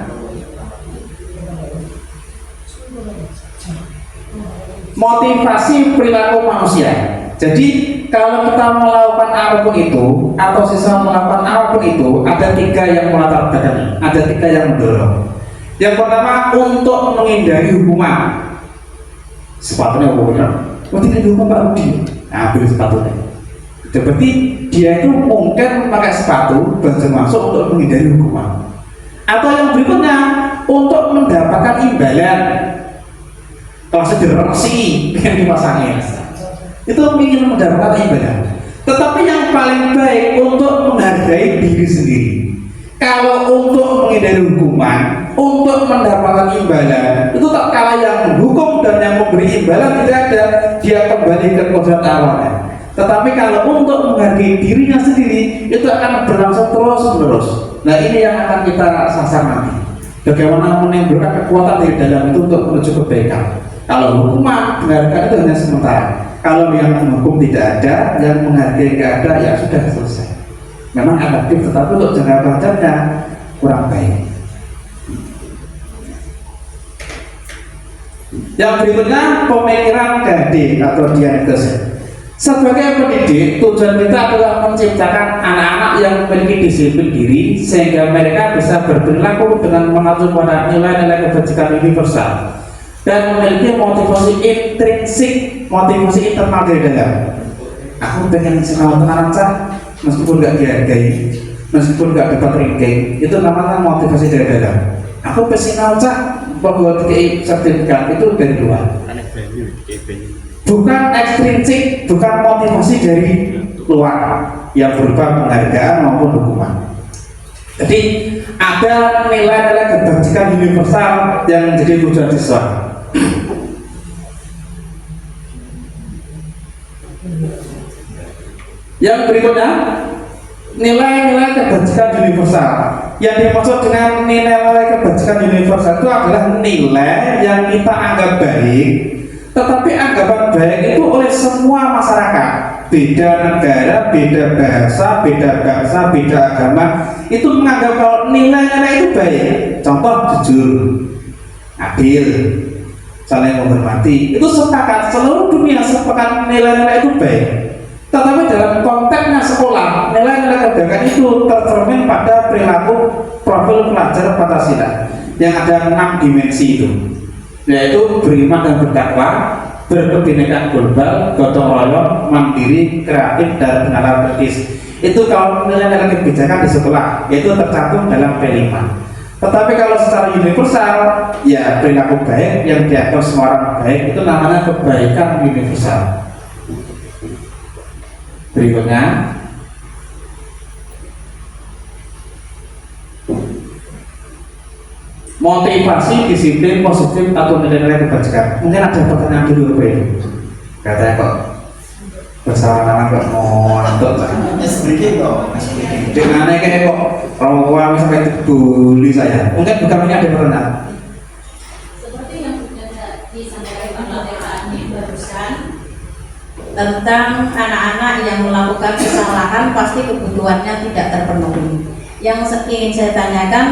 Speaker 6: motivasi perilaku manusia. Jadi kalau kita melakukan apapun itu, atau siswa melakukan apapun itu, ada tiga yang melatar belakangi, ada tiga yang mendorong. Yang pertama, untuk menghindari hukuman. Sepatunya hukumnya, tidak dihukum Pak Rudi. Nah, beli sepatunya. Seperti dia itu mungkin pakai sepatu baju masuk untuk menghindari hukuman. Atau yang berikutnya, untuk mendapatkan imbalan. Kalau direksi yang dipasangin, itu ingin mendapatkan imbalan. Tetapi yang paling baik untuk menghargai diri sendiri. Kalau untuk menghindari hukuman, untuk mendapatkan imbalan, itu tak kalah yang menghukum dan yang memberi imbalan tidak ada, dia kembali ke kodrat awalnya. Tetapi kalau untuk menghargai dirinya sendiri, itu akan berlangsung terus-menerus. Nah, ini yang akan kita sasar nanti. Bagaimana menimbulkan kekuatan dari dalam itu untuk menuju kebaikan. Kalau hukuman, menghargai itu hanya sementara. Kalau yang menghukum tidak ada, yang menghargai tidak ada, ya sudah selesai. Memang efektif, tetapi untuk jangka panjangnya kurang baik. Yang berikutnya, pemikiran gade atau dianekdosis. Sebagai pendidik, tujuan kita adalah menciptakan anak-anak yang memiliki disiplin diri sehingga mereka bisa berperilaku dengan mengacu pada nilai-nilai kebajikan universal dan memiliki motivasi intrinsik, motivasi internal dari dalam. Aku pengen sinau tenanan cah, meskipun gak dihargai, meskipun gak dapat ranking, itu namanya motivasi dari dalam. Aku pengen sinau cah, bahwa DKI sertifikat itu dari luar. Bukan ekstrinsik, bukan motivasi dari luar yang berupa penghargaan maupun dukungan. Jadi ada nilai-nilai kebajikan universal yang menjadi tujuan siswa. Yang berikutnya, nilai-nilai kebajikan universal. Yang dimaksud dengan nilai-nilai kebajikan universal itu adalah nilai yang kita anggap baik, tetapi anggapan baik itu oleh semua masyarakat, beda negara, beda bahasa, beda agama, itu menganggap kalau nilai-nilai itu baik. Contoh jujur, adil, saling menghormati, itu sepakat, seluruh dunia sepakat nilai-nilai itu baik. Tetapi dalam konteksnya sekolah, nilai-nilai kebaikan itu tercermin pada perilaku profil pelajar Pancasila yang ada 6 dimensi itu, yaitu beriman dan bertakwa, berkebinekaan global, gotong royong, mandiri, kreatif, dan bernalar kritis. Itu kalau nilai-nilai kebijakan di sekolah, yaitu tercantum dalam P5. Tetapi kalau secara universal, ya perilaku baik yang dianggap semua orang baik itu namanya kebaikan universal. Berikutnya, motivasi disiplin positif atau nilai-nilai kebajikan. Mungkin ada pertanyaan dulu, Pak. Katanya kok bersama-sama kok mau nonton
Speaker 3: sedikit kok.
Speaker 6: dengan kayak kok orang sampai dibully saya. Mungkin bukan ini ada pertanyaan.
Speaker 7: Seperti yang sudah disampaikan oleh Pak Ani barusan tentang anak-anak yang melakukan kesalahan pasti kebutuhannya tidak terpenuhi. Yang ingin saya tanyakan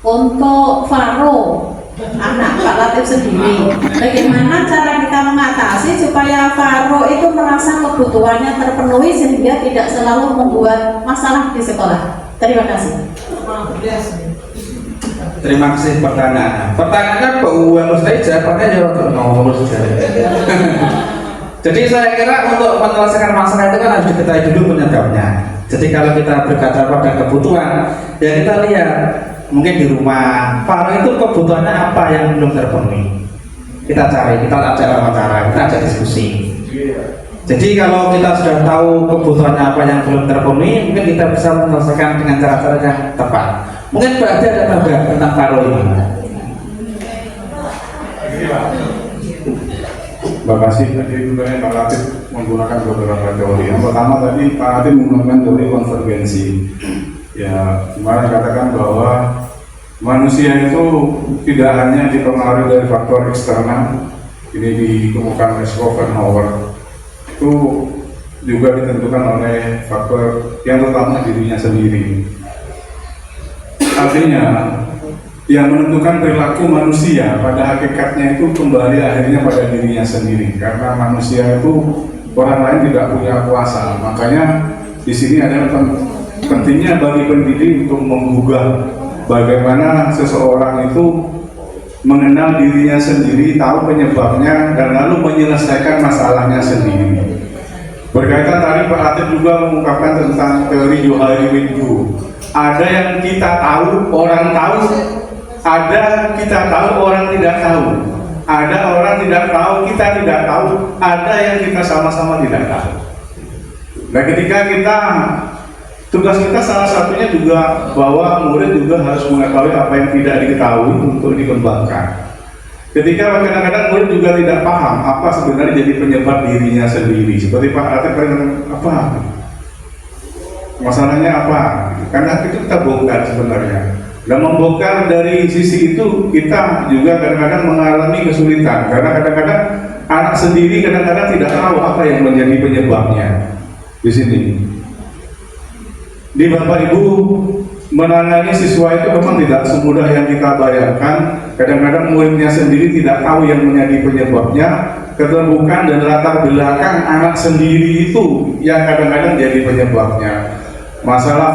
Speaker 7: untuk Faro, anak Pak Latif sendiri, bagaimana cara kita mengatasi supaya Faro itu merasa kebutuhannya terpenuhi sehingga tidak selalu membuat masalah di sekolah? Terima kasih.
Speaker 6: Terima kasih pertanyaannya. Pertanyaannya Pak Uwan saya jawabannya jawab nomor saja. Jadi saya kira untuk menyelesaikan masalah itu kan harus diketahui dulu penyebabnya. Jadi kalau kita berkaca pada kebutuhan, ya kita lihat mungkin di rumah Faro itu kebutuhannya apa yang belum terpenuhi. Kita cari, kita ajak wawancara, kita ajak diskusi. Jadi kalau kita sudah tahu kebutuhannya apa yang belum terpenuhi, mungkin kita bisa menyelesaikan dengan cara-cara yang tepat. Mungkin berarti ada tambahan tentang Faro ini.
Speaker 4: Terima kasih. Tadi sebenarnya Pak Latif menggunakan beberapa teori. Yang pertama tadi Pak Latif menggunakan teori konvergensi. Ya, kemarin katakan bahwa manusia itu tidak hanya dipengaruhi dari faktor eksternal. Ini ditemukan oleh Schopenhauer. Itu juga ditentukan oleh faktor yang terutama dirinya sendiri. Artinya yang menentukan perilaku manusia pada hakikatnya itu kembali akhirnya pada dirinya sendiri, karena manusia itu orang lain tidak punya kuasa. Makanya di sini adalah pentingnya bagi pendidik untuk menggugah bagaimana seseorang itu mengenal dirinya sendiri, tahu penyebabnya, dan lalu menyelesaikan masalahnya sendiri. Berkaitan tadi Pak Latif juga mengungkapkan tentang teori Johari Windu. Ada yang kita tahu, orang tahu, ada kita tahu, orang tidak tahu. Ada orang tidak tahu, kita tidak tahu. Ada yang kita sama-sama tidak tahu. Nah, ketika kita tugas kita salah satunya juga bahwa murid juga harus mengetahui apa yang tidak diketahui untuk dikembangkan. Ketika kadang-kadang murid juga tidak paham apa sebenarnya jadi penyebab dirinya sendiri. Seperti Pak Latif apa? Masalahnya apa? Karena itu kita bongkar sebenarnya. Dan membongkar dari sisi itu kita juga kadang-kadang mengalami kesulitan karena kadang-kadang anak sendiri kadang-kadang tidak tahu apa yang menjadi penyebabnya di sini. Di Bapak Ibu menangani siswa itu memang tidak semudah yang kita bayangkan. Kadang-kadang muridnya sendiri tidak tahu yang menjadi penyebabnya, keterbukaan dan latar belakang anak sendiri itu yang kadang-kadang jadi penyebabnya. Masalah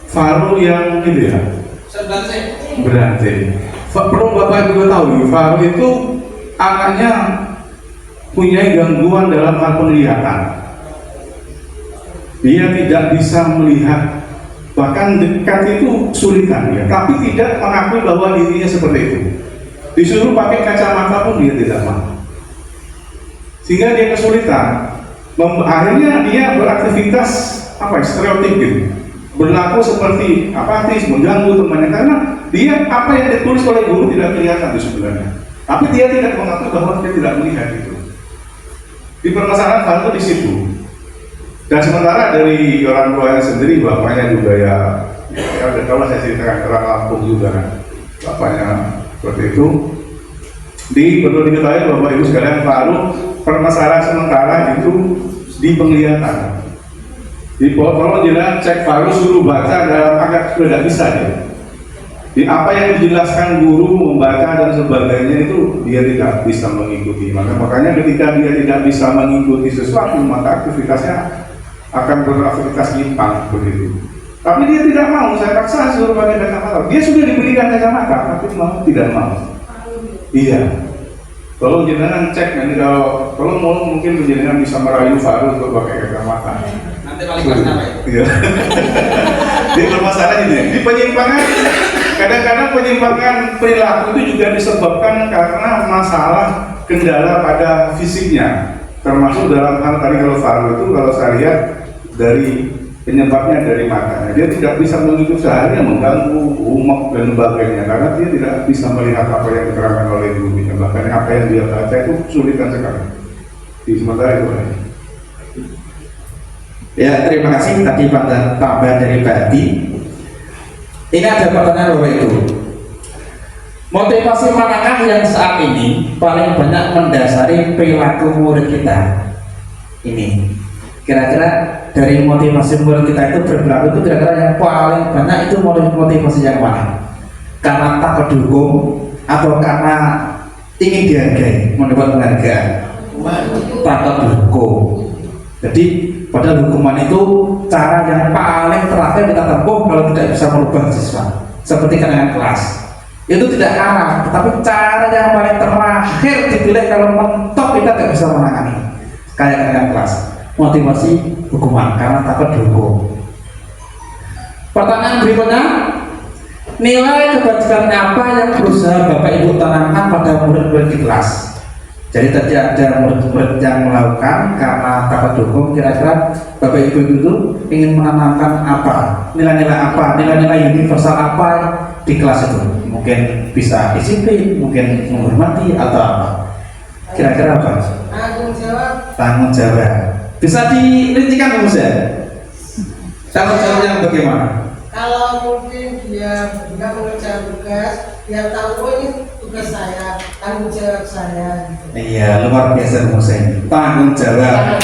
Speaker 4: Faru yang ini ya, berarti perlu Bapak Ibu tahu, Faru itu anaknya punya gangguan dalam hal penglihatan. Dia tidak bisa melihat, bahkan dekat itu sulitan ya, tapi tidak mengakui bahwa dirinya seperti itu. Disuruh pakai kacamata pun dia tidak mau, sehingga dia kesulitan. Akhirnya dia beraktivitas stereotipik, berlaku seperti apatis, mengganggu temannya, karena dia apa yang ditulis oleh guru tidak kelihatan itu sebenarnya, tapi dia tidak mengakui bahwa dia tidak melihat itu. Di permasalahan Faru di situ. Dan sementara dari orang tuanya sendiri, bapaknya juga ya kalau saya ceritakan orang Lampung juga kan, bapaknya seperti itu. Perlu diketahui Bapak Ibu sekalian, Faru permasalahan sementara itu di penglihatan. Tolong jangan cek Faru suruh baca dalam agak sudah bisa dia. Di apa yang dijelaskan guru membaca dan sebagainya itu dia tidak bisa mengikuti. Makanya ketika dia tidak bisa mengikuti sesuatu, maka aktivitasnya akan beraktivitas nyimpang begitu. Tapi dia tidak mau, saya paksa suruh pakai kacamata. Dia sudah diberikan kacamata, tapi tidak mau. Iya. Tolong jenengan cek nanti kalau mau mungkin jenengan bisa merayu Faru untuk pakai kacamata.
Speaker 1: Nanti paling pas apa ya?
Speaker 4: Iya. Di permasalahan ini, di penyimpangan, kadang-kadang penyimpangan perilaku itu juga disebabkan karena masalah kendala pada fisiknya. Termasuk dalam hal tadi kalau Faru itu, kalau saya lihat dari penyebabnya dari matanya, dia tidak bisa mengikuti sehari, mengganggu, umek dan sebagainya, karena dia tidak bisa melihat apa yang diterangkan oleh gurunya, bahkan apa yang dia baca itu sulitan sekali. Di sementara itu aja.
Speaker 6: Ya, terima kasih tadi tambahan dari Bati. Ini ada pertanyaan Bapak Ibu. Motivasi manakah yang saat ini paling banyak mendasari perilaku murid kita? Ini kira-kira dari motivasi murid kita itu berperilaku itu kira-kira yang paling banyak itu motivasi yang mana? Karena takut dihukum atau karena ingin dihargai, mendapat penghargaan? Takut dihukum. Jadi padahal hukuman itu cara yang paling terakhir kita tempuh kalau tidak bisa merubah siswa, seperti kenangan kelas. Itu tidak haram, tetapi cara yang paling terakhir dipilih kalau mentok kita tidak bisa menangani. Kayak kenangan kelas, motivasi hukuman karena takut dihukum. Pertanyaan berikutnya, nilai kebajikan apa yang berusaha Bapak Ibu tanamkan pada murid-murid di kelas? Jadi tadi ada murid-murid yang melakukan karena takut dihukum, kira-kira Bapak Ibu itu ingin menanamkan apa? Nilai-nilai apa? Nilai-nilai universal apa di kelas itu? Mungkin bisa disiplin, mungkin menghormati atau apa? Kira-kira apa?
Speaker 5: Tanggung jawab.
Speaker 6: Tanggung jawab. Bisa dirincikan dulu saya. Tanggung jawabnya bagaimana?
Speaker 5: Kalau mungkin dia tidak mengerjakan tugas, dia tahu oh ini tugas saya, tanggung jawab saya. Gitu.
Speaker 6: Iya, luar biasa rumusnya ini. Tanggung jawab.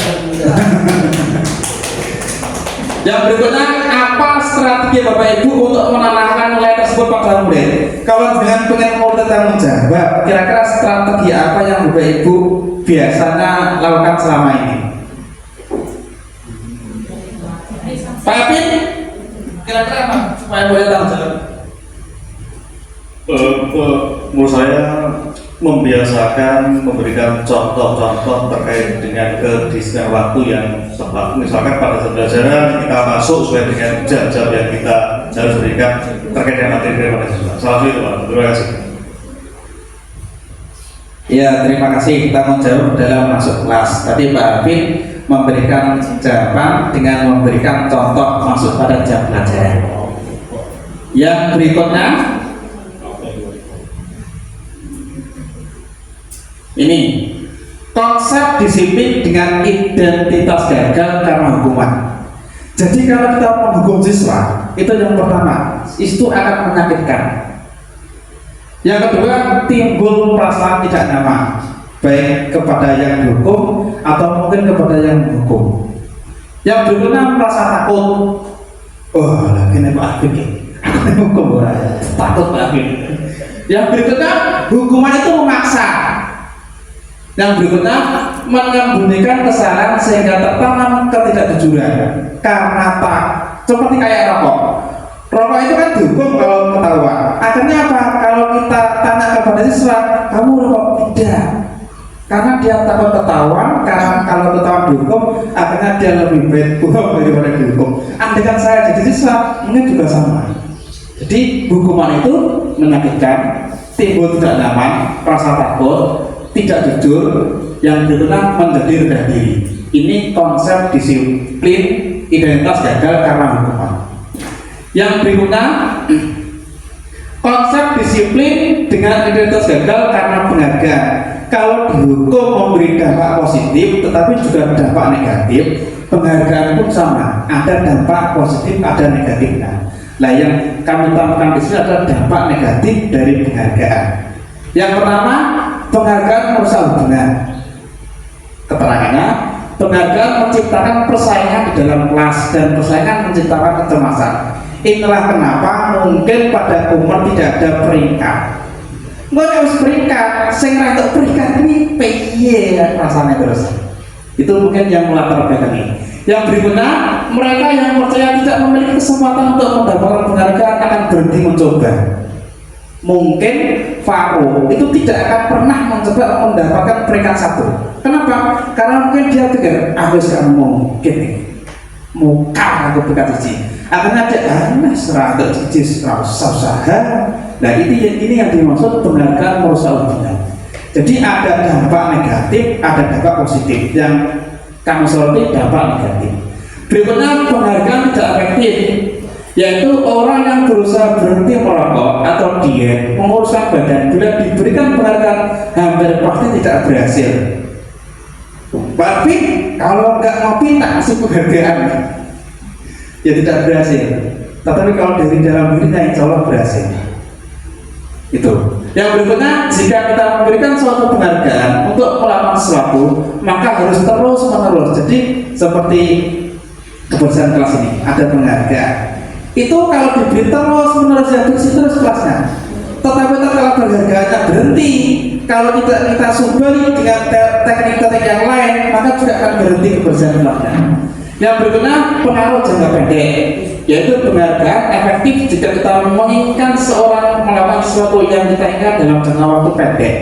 Speaker 6: Yang berikutnya, apa strategi Bapak Ibu untuk menanamkan nilai tersebut pada murid? Kalau dengan pengen murid tanggung jawab, kira-kira strategi apa yang Bapak Ibu biasanya lakukan selama ini? Pak Apin, kira-kira apa supaya murid tanggung jawab?
Speaker 8: Menurut saya membiasakan memberikan contoh-contoh terkait dengan kedisiplinan waktu yang tepat. Misalkan pada pembelajaran kita masuk sesuai dengan jam-jam yang kita harus berikan terkait dengan materi pada siswa. Salah satu itu, Pak. Terima kasih.
Speaker 6: Ya, terima kasih. Tanggung jawab dalam masuk kelas. Tadi Pak Apin memberikan jawaban dengan memberikan contoh masuk pada jam pelajaran. Yang berikutnya, ini konsep disiplin dengan identitas gagal karena hukuman. Jadi kalau kita menghukum siswa, itu yang pertama, itu akan menyakitkan. Yang kedua, timbul perasaan tidak nyaman, baik kepada yang dihukum atau mungkin kepada yang menghukum. Yang berikutnya merasa takut, Oh, lagi nih Pak Afif ya. Aku hukum takut Pak Afif. Yang berikutnya, hukuman itu memaksa. Yang berikutnya, menyembunyikan kesalahan sehingga tertanam ketidakjujuran karena tak seperti kayak rokok. Rokok itu kan dihukum kalau ketahuan. Akhirnya apa? Kalau kita tanya kepada siswa, kamu rokok? Tidak. Karena dia takut ketahuan, karena kalau ketahuan dihukum, akhirnya dia lebih baik buang daripada dihukum. Andaikan saya jadi siswa, ini juga sama. Jadi hukuman itu menyakitkan, timbul tidak nyaman, rasa takut, tidak jujur, yang berikutnya menjadi rendah diri. Ini konsep disiplin identitas gagal karena hukuman. Yang berikutnya, konsep disiplin dengan identitas gagal karena penghargaan. Kalau dihukum memberi dampak positif, tetapi juga dampak negatif, penghargaan pun sama. Ada dampak positif, ada negatifnya. Nah, yang kami tambahkan di sini adalah dampak negatif dari penghargaan. Yang pertama, penghargaan merusak hubungan. Keterangannya, penghargaan menciptakan persaingan di dalam kelas dan persaingan menciptakan kecemasan. Inilah kenapa mungkin pada umur tidak ada peringkat. Nggak harus peringkat, saya untuk peringkat ini piye rasanya terus. Itu mungkin yang melatar belakang. Yang berikutnya, mereka yang percaya tidak memiliki kesempatan untuk mendapatkan penghargaan akan berhenti mencoba. Mungkin Faro itu tidak akan pernah mencoba mendapatkan peringkat 1. Kenapa? Karena mungkin dia pikir, aku sekarang mungkin muka aku peringkat 1. Akhirnya dia serah untuk cicis, usaha. Nah ini yang dimaksud penghargaan merusak hubungan. Jadi ada dampak negatif, ada dampak positif. Yang kami soroti dampak negatif. Berikutnya, penghargaan tidak efektif, yaitu orang yang berusaha berhenti merokok atau diet, menguruskan badan, bila diberikan penghargaan hampir pasti tidak berhasil. Tapi kalau nggak ngopi tak kasih penghargaan, ya tidak berhasil. Tetapi kalau dari dalam dirinya insya Allah berhasil. Itu. Yang berikutnya, jika kita memberikan suatu penghargaan untuk melakukan sesuatu, maka harus terus menerus. Jadi seperti kebersihan kelas ini ada penghargaan. Itu kalau diberi terus menerus ya bersih terus kelasnya. Tetapi kalau penghargaannya berhenti, kalau kita subali dengan teknik-teknik yang lain, maka juga akan berhenti kebersihan kelasnya. Yang berikutnya, pengaruh jangka pendek, yaitu penghargaan efektif jika kita menginginkan seorang melakukan sesuatu yang kita inginkan dalam jangka waktu pendek.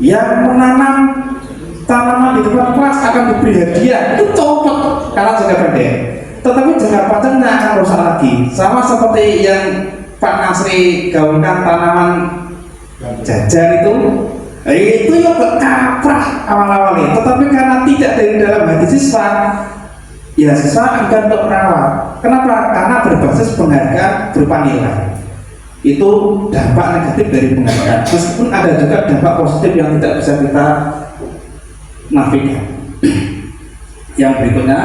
Speaker 6: Yang menanam tanaman di depan kelas akan diberi hadiah, itu copot karena jangka pendek. Tetapi jangka panjangnya akan rusak lagi. Sama seperti yang Pak Nasri gaungkan tanaman jajan itu ya berkaprah awal-awalnya, tetapi karena tidak dari dalam hati siswa, ya siswa enggan untuk merawat. Kenapa? Karena berbasis penghargaan berupa nilai. Itu dampak negatif dari penghargaan. Meskipun ada juga dampak positif yang tidak bisa kita nafikan. Yang berikutnya,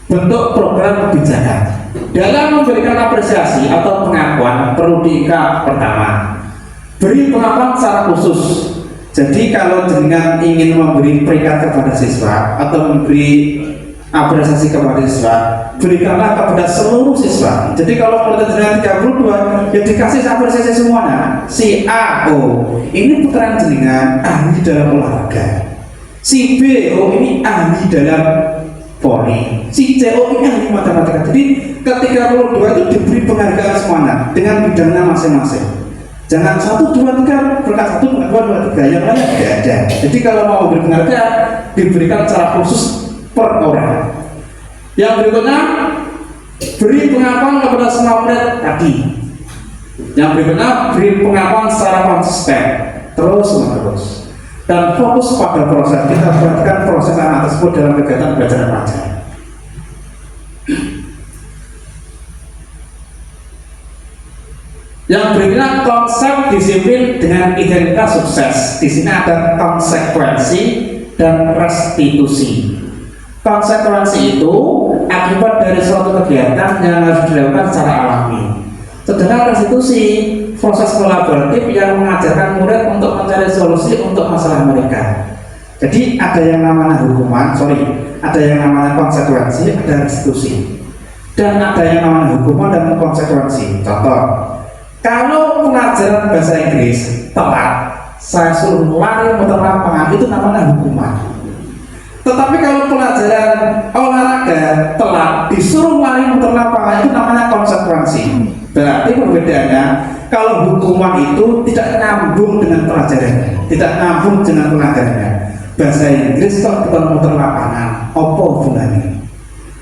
Speaker 6: bentuk program kebijakan. Dalam memberikan apresiasi atau pengakuan perlu diikat. Pertama, beri pengakuan secara khusus. Jadi kalau dengan ingin memberi peringkat kepada siswa atau memberi apresiasi kepada siswa, berikanlah kepada seluruh siswa. Jadi kalau murid jenengan 32, ya dikasih apresiasi semuanya. Si A, ini putra jenengan ahli dalam olahraga. Si B, ini ahli dalam Poli, si CO ini ahli matematika. Jadi ketika 32 itu diberi penghargaan semuanya dengan bidangnya masing-masing. Jangan 1, 2, 3 peringkat 1, peringkat 2, 3 yang lain tidak ada. Jadi kalau mau memberi penghargaan diberikan secara khusus per orang. Yang berikutnya, beri pengakuan kepada semua murid tadi. Yang berikutnya, beri pengakuan secara konsisten terus menerus. Dan fokus pada proses, kita perhatikan proses anak tersebut dalam kegiatan belajar dan mengajar. Yang berikutnya, konsep disiplin dengan identitas sukses. Di sini ada konsekuensi dan restitusi. Konsekuensi itu akibat dari suatu kegiatan yang harus dilakukan secara alami. Sedangkan restitusi, proses kolaboratif yang mengajarkan murid untuk mencari solusi untuk masalah mereka. Jadi ada yang namanya hukuman, ada yang namanya konsekuensi, ada restitusi, dan ada yang namanya hukuman dan konsekuensi. Contoh, kalau pelajaran bahasa Inggris telat, saya suruh lari muter lapangan, itu namanya hukuman. Tetapi kalau pelajaran olahraga telat, disuruh lari muter lapangan, itu namanya konsekuensi. Berarti perbedaannya, kalau hukuman itu tidak nyambung dengan pelajarannya, tidak nyambung dengan pelajarannya. Bahasa Inggris kok bukan muter lapangan, apa hubungannya?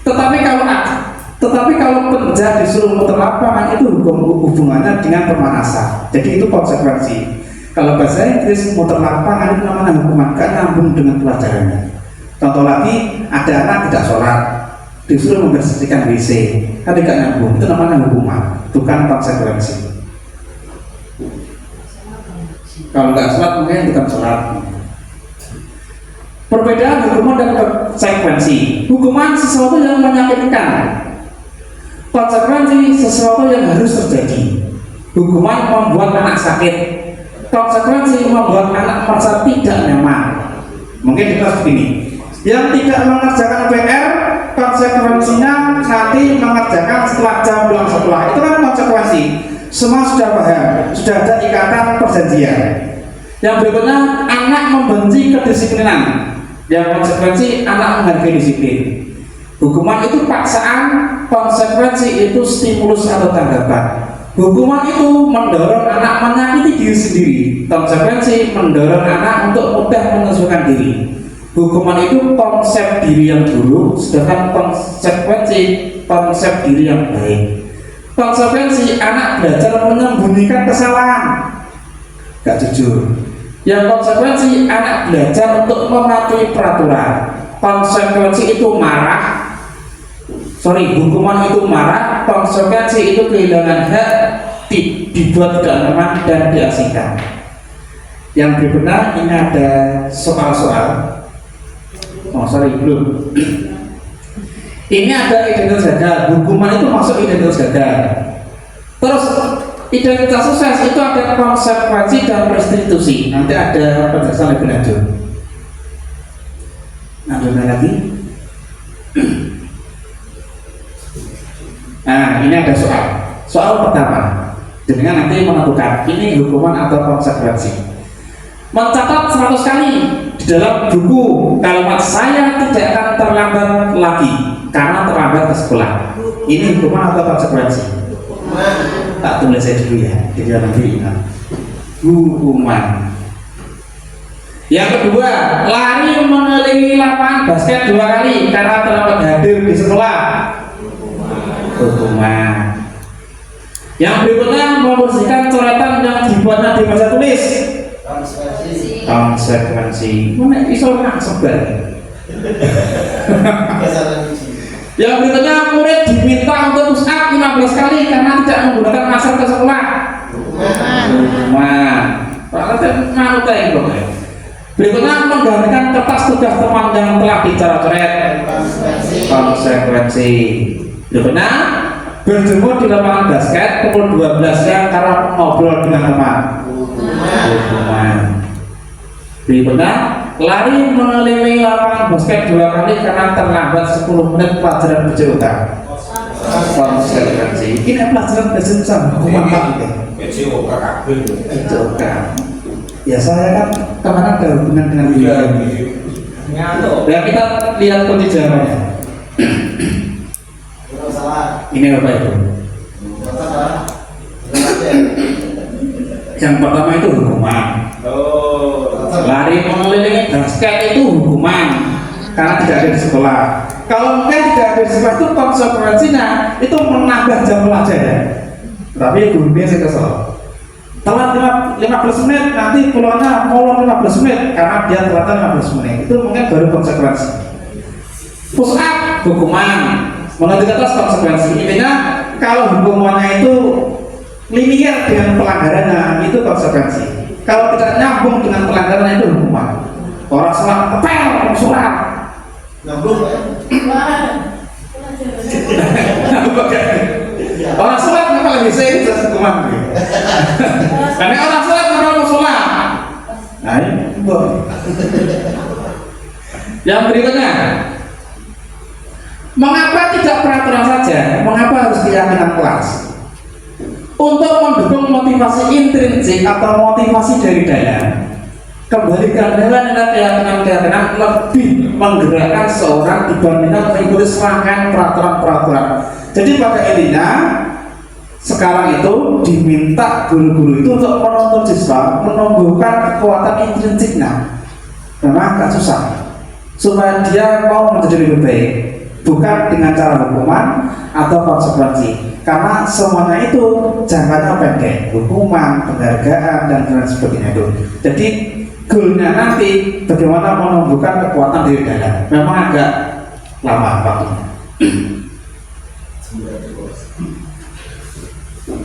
Speaker 6: Tetapi kalau penjah disuruh muter lapangan, itu hubungannya dengan pemanasan. Jadi itu konsekuensi. Kalau bahasa Inggris muter lapangan itu namanya hukuman, kan nyambung dengan pelajarannya. Contoh lagi, ada anak tidak sholat, disuruh membersihkan WC, kan tidak nyambung, itu namanya hukuman, bukan konsekuensi. Kalau nggak sholat mungkin bukan sholat. Perbedaan hukuman dan konsekuensi. Hukuman sesuatu yang menyakitkan, konsekuensi sesuatu yang harus terjadi. Hukuman membuat anak sakit, konsekuensi membuat anak merasa tidak nyaman. Mungkin kita begini, yang tidak mengerjakan PR, konsekuensinya nanti mengerjakan setelah jam pulang sekolah. Itu kan konsekuensi. Semua sudah paham, sudah ada ikatan perjanjian. Yang berikutnya, anak membenci kedisiplinan. Yang konsekuensi anak menghargai disiplin. Hukuman itu paksaan, konsekuensi itu stimulus atau tanggapan. Hukuman itu mendorong anak menyakiti diri sendiri, konsekuensi mendorong anak untuk mudah menyesuaikan diri. Hukuman itu konsep diri yang buruk, sedangkan konsekuensi konsep diri yang baik. Konsekuensi anak belajar menyembunyikan kesalahan, gak jujur. Yang konsekuensi anak belajar untuk mematuhi peraturan. Konsekuensi itu marah, hukuman itu marah, konsekuensi itu kehilangan hak, dibuat tidak nyaman dan diasingkan. Yang berikutnya ini ada soal-soal. Belum. Ini ada identitas gagal. Hukuman itu masuk identitas gagal. Terus identitas sukses itu ada konsekuensi dan restitusi. Nanti ada penjelasan lebih lanjut. Lagi. Nah, ini ada soal. Soal pertama, dengan nanti menentukan ini hukuman atau konsekuensi. Mencatat 100 kali di dalam buku kalimat saya tidak akan terlambat lagi karena terlambat ke sekolah. Ini hukuman atau konsekuensi? Tak tulis saya dulu ya, jadi nanti ingat. Hukuman. Yang kedua, lari mengelilingi lapangan basket 2 kali karena terlambat hadir di sekolah. Hukuman. Yang berikutnya, membersihkan coretan yang dibuatnya di meja tulis. Konsekuensi. Mana iso sebar. Yang berikutnya, murid diminta untuk push up 15 kali karena tidak menggunakan masker ke sekolah. Hukuman. Berikutnya, menggantikan kertas tugas teman yang telah dicoret-coret. Konsekuensi. Berikutnya, berjemur di lapangan basket pukul 12 siang karena ngobrol dengan teman. Hukuman. Berikutnya, lari mengelilingi lapangan basket 2 kali karena terlambat 10 menit pelajaran berjurutan. Konsekuensi. Ini pelajaran berjurutan hukuman Pak. Ya saya kan kemana ada hubungan dengan beliau. Ya kita lihat kunci jawabannya. Ini apa itu? Yang pertama itu hukuman. Lari mengelilingi basket itu hukuman karena tidak ada di sekolah. Kalau mungkin tidak ada di sekolah itu konsekuensinya itu menambah jam pelajaran. Tapi gurunya saya kesel. Telat 15 menit nanti pulangnya molor 15 menit karena dia telat 15 menit. Itu mungkin baru konsekuensi. Push up hukuman, mengerti atas konsekuensi. Intinya kalau hukumannya itu linear dengan pelanggarannya itu konsekuensi. Kalau tidak nyambung dengan pelanggaran itu hukuman. Orang sholat ngepel, orang sholat nyambung orang sholat ngepel bisa itu jelas hukuman. Karena orang sholat ngepel mau sholat. Nah ini yang berikutnya, Mengapa tidak peraturan saja? Mengapa harus keyakinan kelas? Untuk mendukung motivasi intrinsik atau motivasi dari dalam, kembalikan nilai-nilai keyakinan lebih menggerakkan seorang dibandingkan mengikuti serangkaian peraturan-peraturan. Jadi pada intinya sekarang itu diminta guru-guru itu untuk menuntut siswa menumbuhkan kekuatan intrinsiknya. Memang agak susah supaya dia mau menjadi lebih baik, bukan dengan cara hukuman atau konsekuensi, karena semuanya itu jangkanya pendek, hukuman, penghargaan dan lain sebagainya itu. Jadi goalnya nanti bagaimana menumbuhkan kekuatan diri dalam, memang agak lama waktunya.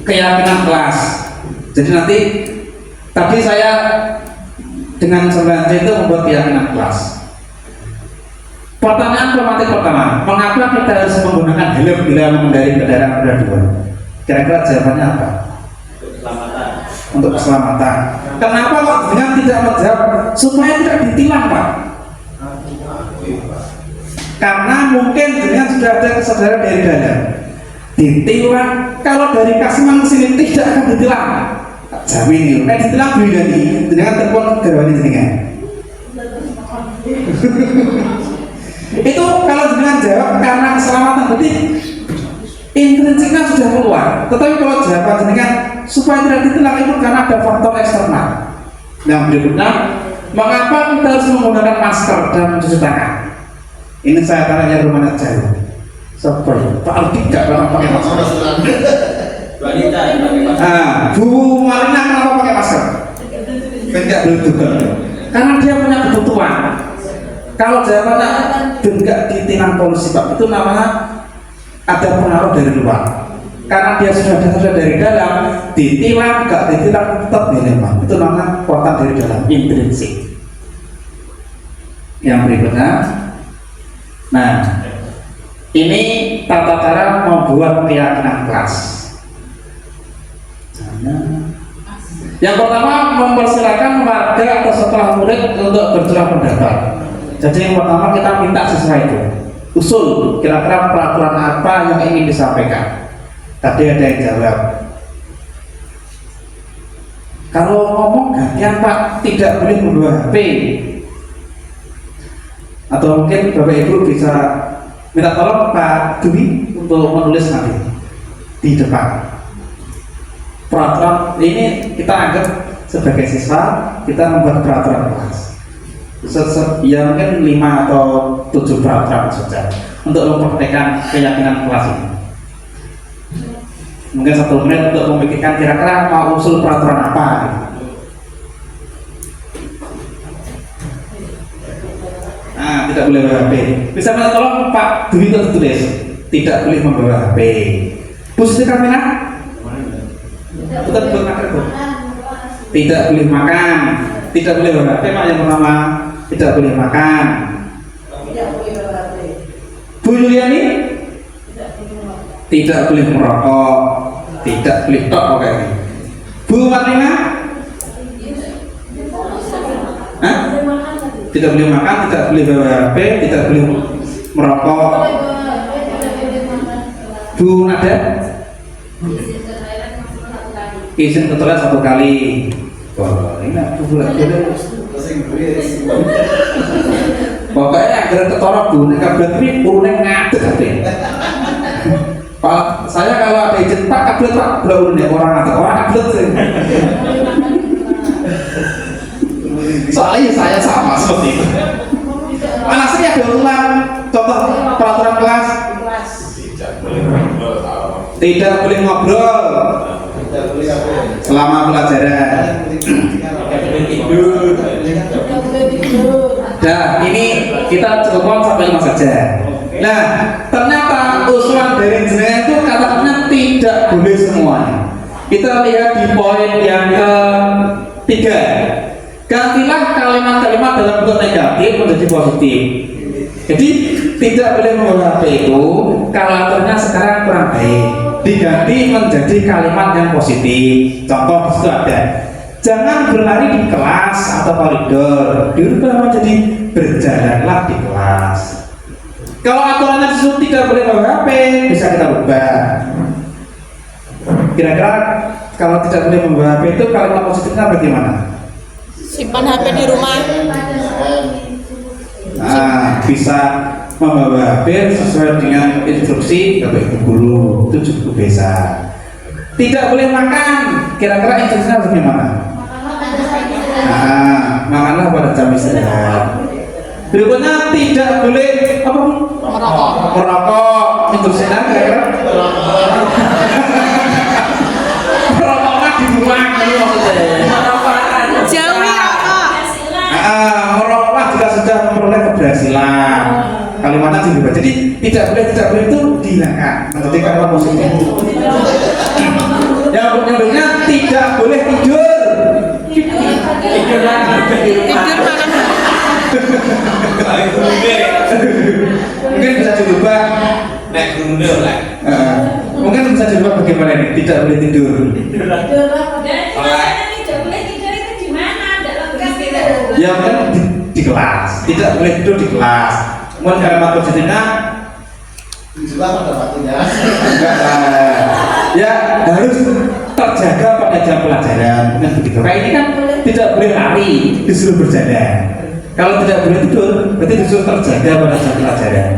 Speaker 6: Keyakinan kelas. Jadi nanti tadi saya dengan 9C itu membuat keyakinan kelas. Pertanyaan pematik pertama, mengapa kita harus menggunakan helm bila mengendarai kendaraan roda 2? Kira-kira jawabannya apa?
Speaker 8: Keselamatan.
Speaker 6: Untuk keselamatan. Kenapa kok dengan tidak menjawab supaya tidak ditilang, Pak? Karena mungkin dengan sudah ada kesadaran dari dalam. Ditilang, kalau dari Kasiman ke sini tidak akan ditilang. Jamin yuk, ditilang dulu dari dengan telepon gerawan jenengan. Itu kalau dengan jawab karena keselamatan, berarti intrinsiknya sudah keluar. Tetapi kalau jawaban jenengan supaya tidak ditilang itu karena ada faktor eksternal. Yang berikutnya, mengapa kita harus menggunakan masker dan mencuci tangan? Ini saya tanya rumahnya jauh. Seperti Pak Aldi tidak pernah pakai masker.
Speaker 8: Wanita yang pakai masker.
Speaker 6: Bu Marina kenapa pakai masker? Tidak juga. Karena dia punya kebutuhan. Kalau jawabannya tidak ditilang polisi, Pak, itu namanya ada pengaruh dari luar. Karena dia sudah dasar dari dalam, ditilang, gak ditilang tetap dilema. Itu namanya kekuatan dari dalam, intrinsik. Yang berikutnya, nah ini tata cara membuat keyakinan kelas. Yang pertama, mempersilakan warga atau sekolah murid untuk bercurah pendapat. Jadi yang pertama kita minta siswa itu usul kira-kira peraturan apa yang ingin disampaikan. Tadi ada yang jawab, kalau ngomong gantian Pak, tidak boleh membawa HP. Atau mungkin Bapak Ibu bisa minta tolong Pak Dwi untuk menulis nanti di depan. Peraturan ini kita anggap sebagai siswa, kita membuat peraturan kelas. Ya mungkin 5 atau 7 peraturan saja untuk mempraktekkan keyakinan kelas ini. Mungkin 1 menit untuk memikirkan kira-kira mau usul peraturan apa. Nah, tidak boleh bawa HP. Bisa minta tolong Pak Dwi untuk tulis, tidak boleh membawa HP. Posisi kamera? Betul makan. Tidak boleh makan, tidak boleh bawa HP. Yang pertama, tidak boleh makan. Bu Yuliani? Tidak boleh merokok, tidak boleh tok pokoknya. Bu Marlina? Hah? Tidak boleh makan, tidak boleh bawa HP, tidak boleh merokok. Bu Nada? Izin ke toilet 1 kali. Wah, ini aku boleh. Pokoknya agar ketorok Bu, nek kabel ini urune ngadeg kabeh. Pak, saya kalau ada izin Pak kabel Pak urune orang ngadeg, orang kabel sih. Soalnya saya sama seperti itu. Anak saya ada ulang contoh peraturan kelas. Tidak boleh ngobrol selama pelajaran. Nah, ini kita cukupkan sampai 5 saja. Nah, ternyata usulan dari jenengan itu katanya tidak boleh semuanya. Kita lihat di poin yang ke-3. Gantilah kalimat-kalimat dalam bentuk negatif menjadi positif. Jadi tidak boleh membawa HP itu kalau aturnya sekarang kurang baik, diganti menjadi kalimat yang positif. Contoh itu ada, jangan berlari di kelas atau koridor, dirubah menjadi berjalanlah di kelas. Kalau aturannya disuruh tidak boleh bawa HP, bisa kita ubah. Kira-kira kalau tidak boleh membawa HP itu kalimat positifnya bagaimana?
Speaker 2: Simpan HP di rumah.
Speaker 6: Nah, bisa membawa HP sesuai dengan instruksi dari ibu guru, itu cukup bisa. Tidak boleh makan, kira-kira instruksinya bagaimana? Nah, makanlah pada jam istirahat. Berikutnya tidak boleh apa? Merokok. Instruksinya kira-kira? Merokoknya di rumah ini maksudnya.
Speaker 2: Jauhi rokok.
Speaker 6: Merokoklah jika sudah memperoleh keberhasilan. Kalimatnya diubah. Jadi tidak boleh itu dihilangkan. Menjadi kalimat positif. Yang berikutnya tidak boleh tidur.
Speaker 2: Tidur malam.
Speaker 6: Mungkin bisa dirubah. Mungkin bisa dirubah bagaimana ini? Tidak boleh tidur. Ya mungkin di kelas. Tidak boleh tidur di kelas. Kemudian kalimat positifnya
Speaker 3: Juga pada waktunya.
Speaker 6: ya harus terjaga pada jam pelajaran. Mungkin begitu. Kayak ini kan tidak boleh lari, disuruh berjalan. Kalau tidak boleh tidur, berarti disuruh terjaga pada jam pelajaran.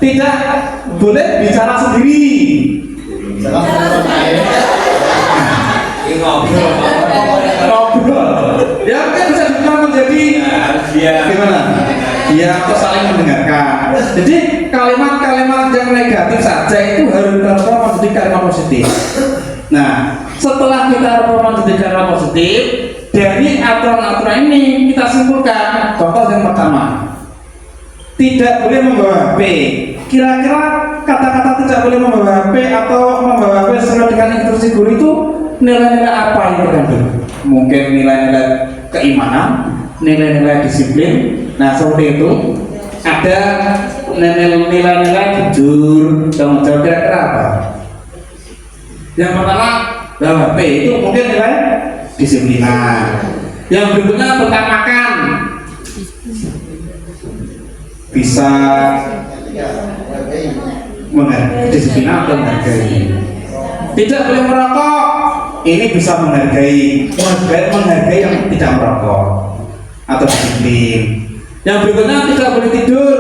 Speaker 6: Tidak boleh bicara sendiri. Ngobrol. Ya kan bisa dibilang menjadi gimana? Ya atau saling mendengarkan. Jadi kalimat-kalimat yang negatif saja itu harus terus menjadi kalimat positif. Nah, setelah kita menjadi kalimat positif, dari aturan-aturan ini kita simpulkan. Contoh yang pertama, tidak boleh membawa HP. Kira-kira kata-kata tidak boleh membawa HP atau membawa HP sesuai dengan instruksi guru itu nilai-nilai apa yang terkandung? Mungkin nilai-nilai keimanan, nilai-nilai disiplin. Nah seperti itu. Ada nilai-nilai jujur, tanggung jawab, kira-kira apa? Yang pertama, bawa HP itu mungkin nilai disiplinan. Yang berikutnya tentang makan, bisa menghargai disiplinan atau menghargai. Tidak boleh merokok, ini bisa menghargai yang tidak merokok atau disiplin. Yang berikutnya tidak boleh tidur,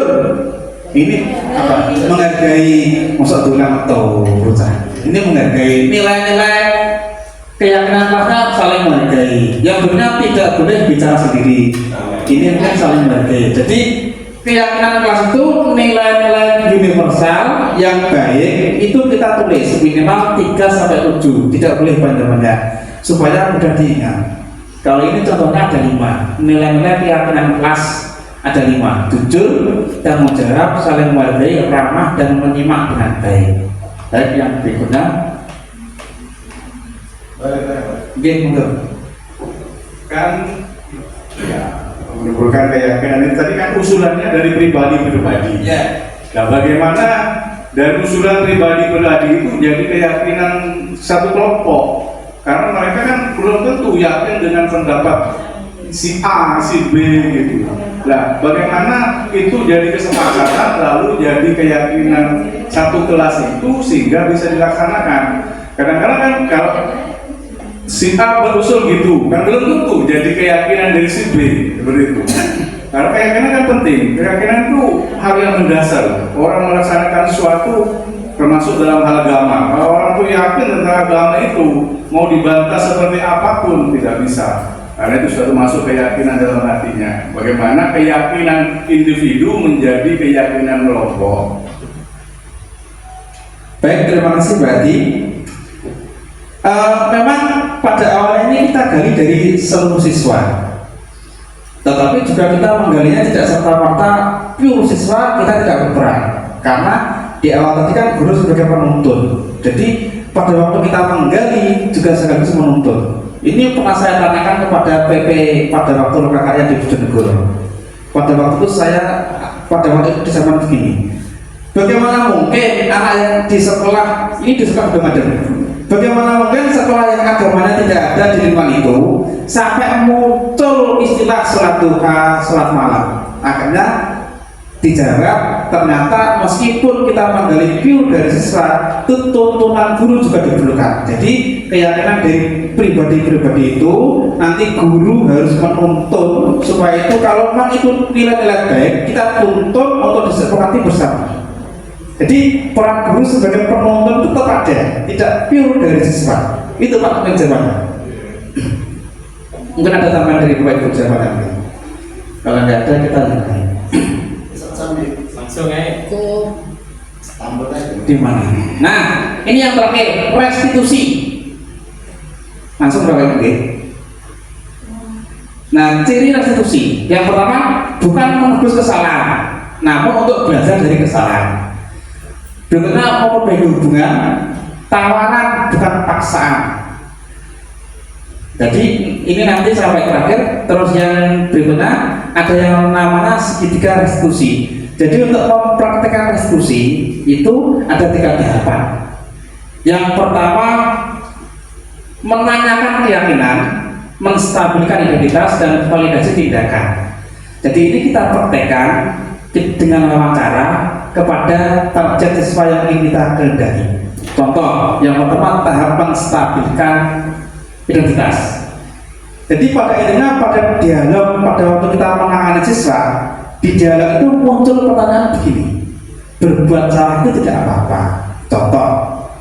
Speaker 6: ini apa? Menghargai masa tulang atau bocah. Ini menghargai nilai-nilai keyakinan kelasnya, saling menghargai. Yang berikutnya tidak boleh bicara sendiri, ini kan saling menghargai. Jadi keyakinan kelas itu nilai-nilai universal yang baik itu kita tulis minimal 3-7, tidak boleh banyak-banyak supaya mudah diingat. Kalau ini contohnya ada 5 nilai-nilai keyakinan kelas, ada 5: jujur, tanggung jawab, saling menghargai, ramah, dan menyimak dengan baik. Baik, yang berikutnya
Speaker 4: kan ya, menimbulkan keyakinan ini tadi kan usulannya dari pribadi.
Speaker 1: Ya.
Speaker 4: Nah, bagaimana dari usulan pribadi itu jadi keyakinan satu kelompok? Karena mereka kan belum tentu yakin dengan pendapat si A, si B gitu. Nah, bagaimana itu jadi kesepakatan lalu jadi keyakinan satu kelas itu sehingga bisa dilaksanakan? Kadang-kadang kan kalau si A berusul gitu, kan belum tentu jadi keyakinan dari si B seperti itu. Karena keyakinan kan penting, keyakinan itu hal yang mendasar. Orang melaksanakan sesuatu termasuk dalam hal agama. Kalau orang tuh yakin tentang agama itu mau dibantah seperti apapun tidak bisa. Karena itu suatu masuk keyakinan dalam hatinya. Bagaimana keyakinan individu menjadi keyakinan kelompok.
Speaker 6: Baik, terima kasih Mbak Adi. Memang pada awalnya ini kita gali dari seluruh siswa, tetapi juga kita menggalinya tidak serta-merta pure siswa, kita tidak berperan. Karena di awal tadi kan guru sebagai penuntut, jadi pada waktu kita menggali juga sekaligus menuntut. Ini pernah saya tanyakan kepada PP pada waktu lokakarya di Bojonegoro. Pada waktu itu di zaman begini, bagaimana mungkin anak yang di sekolah ini di sekolah belum ada? Bagaimana mungkin sekolah yang agamanya tidak ada di lingkungan itu sampai muncul istilah sholat duha, sholat malam? Akhirnya Dijawab, ternyata meskipun kita menggali pure dari siswa, itu tuntunan guru juga diperlukan. Jadi keyakinan dari pribadi-pribadi itu nanti guru harus menuntun supaya itu kalau memang itu nilai-nilai baik, kita tuntun untuk disepakati bersama. Jadi peran guru sebagai penuntun itu tetap ada, tidak pure dari siswa. Itu Pak mungkin jawabannya. Mungkin ada tambahan dari Bapak Ibu jawabannya. Kalau nggak ada kita lihat.
Speaker 9: Langsung aja.
Speaker 6: Di mana? Nah, ini yang terakhir, restitusi. Langsung Bapak Ibu. Nah, ciri restitusi. Yang pertama, bukan menebus kesalahan, namun untuk belajar dari kesalahan. Berikutnya, memperbaiki hubungan, tawaran bukan paksaan. Jadi ini nanti sampai terakhir. Terus yang berikutnya ada yang namanya segitiga restitusi. Jadi untuk mempraktekkan restitusi itu ada 3 tahapan. Yang pertama, menanyakan keyakinan, menstabilkan identitas, dan validasi tindakan. Jadi ini kita praktekkan dengan wawancara kepada target siswa yang ingin kita kehendaki. Contoh, yang pertama tahap menstabilkan identitas. Jadi pada intinya pada dialog, pada waktu kita menangani siswa, di dialog itu muncul pertanyaan begini: berbuat salah itu tidak apa-apa. Contoh,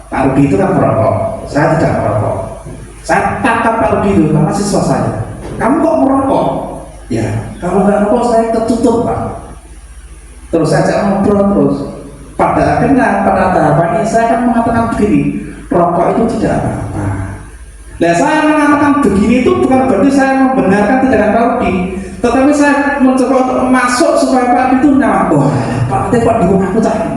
Speaker 6: Pak Rudi itu kan merokok, saya tidak merokok. Saya tangkap Pak Rudi itu karena siswa saya. Kamu kok merokok? Ya, kalau nggak merokok saya ketutup Pak. Terus saya ajak ngobrol terus. Pada akhirnya pada tahapan ini saya akan mengatakan begini: rokok itu tidak apa-apa. Nah, saya mengatakan begini itu bukan berarti saya membenarkan tindakan Pak Rudi, tetapi saya mencoba untuk masuk supaya Pak Rudi itu nyaman. Wah, Pak di rumah aku cari.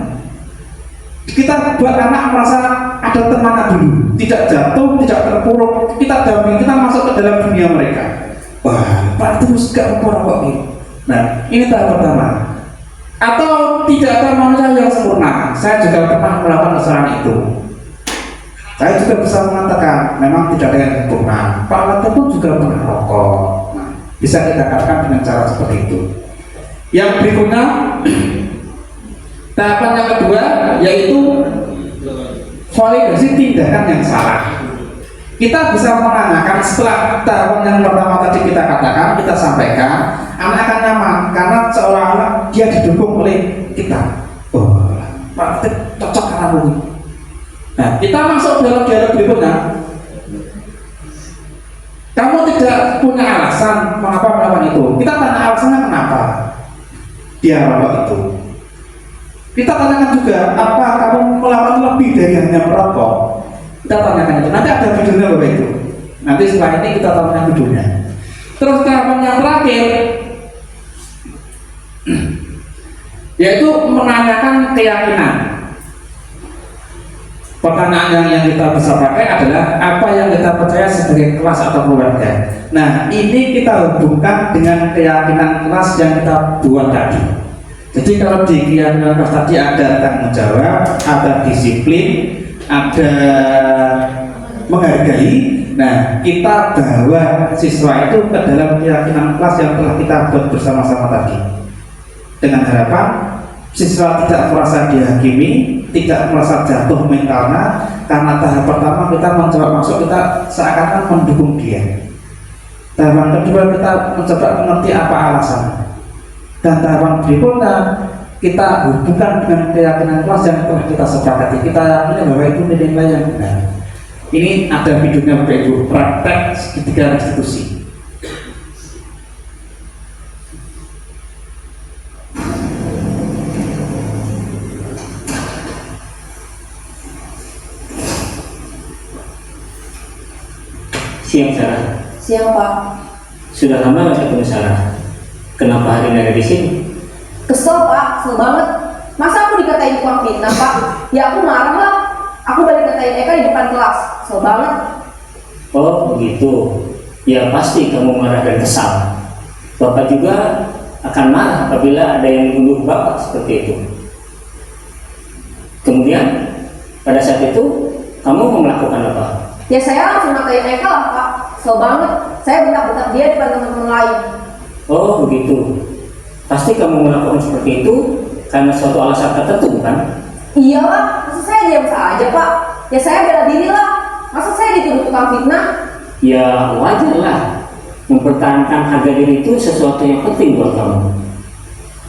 Speaker 6: Kita buat anak merasa ada temannya dulu, tidak jatuh, tidak terpuruk. Kita dampingi, kita masuk ke dalam dunia mereka. Wah, Pak itu gak merokok ini. Nah, ini tahap pertama. Atau tidak ada manusia yang sempurna. Saya juga pernah melakukan kesalahan itu. Saya juga bisa mengatakan memang tidak ada yang sempurna. Pak Lata pun juga pernah rokok. Nah, bisa kita katakan dengan cara seperti itu. Yang berikutnya, tahapan yang kedua yaitu validasi tindakan yang salah. Kita bisa menanyakan setelah tahapan yang pertama tadi kita katakan, kita sampaikan, anak akan nyaman karena seolah-olah dia didukung oleh kita. Oh, Pak Lata cocok karena ini. Nah, kita masuk dalam dialog berikutnya. Kamu tidak punya alasan mengapa melakukan itu. Kita tanya alasannya kenapa dia melakukan itu. Kita tanyakan juga, apa kamu melakukan lebih dari hanya merokok? Kita tanyakan itu. Nanti ada videonya Bapak itu. Nanti setelah ini kita tanyakan videonya. Terus tahapan yang terakhir yaitu menanyakan keyakinan. Pertanyaan yang kita bisa pakai adalah apa yang kita percaya sebagai kelas atau keluarga. Nah, ini kita hubungkan dengan keyakinan kelas yang kita buat tadi. Jadi kalau di keyakinan kelas tadi ada tanggung jawab, ada disiplin, ada menghargai. Nah, kita bawa siswa itu ke dalam keyakinan kelas yang telah kita buat bersama-sama tadi. Dengan harapan siswa tidak merasa dihakimi, tidak merasa jatuh mentalnya, karena tahap pertama kita mencoba masuk, kita seakan-akan mendukung dia. Tahapan kedua kita mencoba mengerti apa alasannya, dan tahapan berikutnya kita hubungkan dengan keyakinan kelas yang telah kita sepakati. Kita yakini bahwa itu nilai yang benar. Ini ada videonya Bapak Ibu, praktek segitiga restitusi.
Speaker 9: Siang Sarah.
Speaker 7: Siang Pak.
Speaker 9: Sudah lama nggak ketemu Sarah. Kenapa hari ini ada di sini?
Speaker 7: Kesel Pak, kesel banget. Masa aku dikatain tukang fitnah Pak? Ya aku marah lah. Aku balik katain Eka di depan kelas. Kesel banget.
Speaker 9: Oh begitu. Ya pasti kamu marah dan kesal. Bapak juga akan marah apabila ada yang menuduh Bapak seperti itu. Kemudian pada saat itu kamu melakukan apa?
Speaker 7: Ya saya langsung ngatain Eka lah Pak. Kesel banget. Saya bentak-bentak dia depan teman-teman lain.
Speaker 9: Oh begitu. Pasti kamu melakukan seperti itu karena suatu alasan tertentu, bukan?
Speaker 10: Iyalah, masa saya diam saja Pak? Ya saya bela diri lah. Masa saya dituduh tukang fitnah?
Speaker 9: Ya wajar lah. Mempertahankan harga diri itu sesuatu yang penting buat kamu.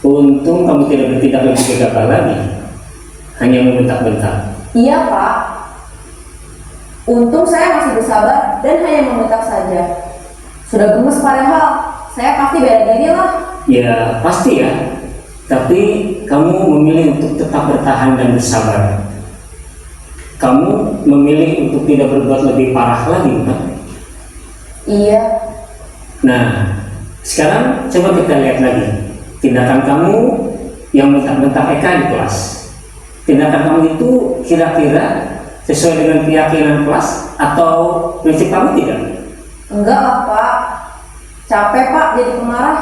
Speaker 9: Untung kamu tidak bertindak lebih gegabah lagi, hanya membentak-bentak.
Speaker 10: Iya Pak. Untung saya masih bersabar dan hanya membentak saja. Sudah gemes padahal, saya pasti bela diri lah.
Speaker 9: Ya pasti ya. Tapi kamu memilih untuk tetap bertahan dan bersabar. Kamu memilih untuk tidak berbuat lebih parah lagi, bukan?
Speaker 10: Iya.
Speaker 9: Nah, sekarang coba kita lihat lagi tindakan kamu yang bentak-bentak Eka di kelas. Tindakan kamu itu kira-kira sesuai dengan keyakinan kelas atau prinsip kamu tidak?
Speaker 10: Enggak lah Pak. Capek Pak jadi pemarah.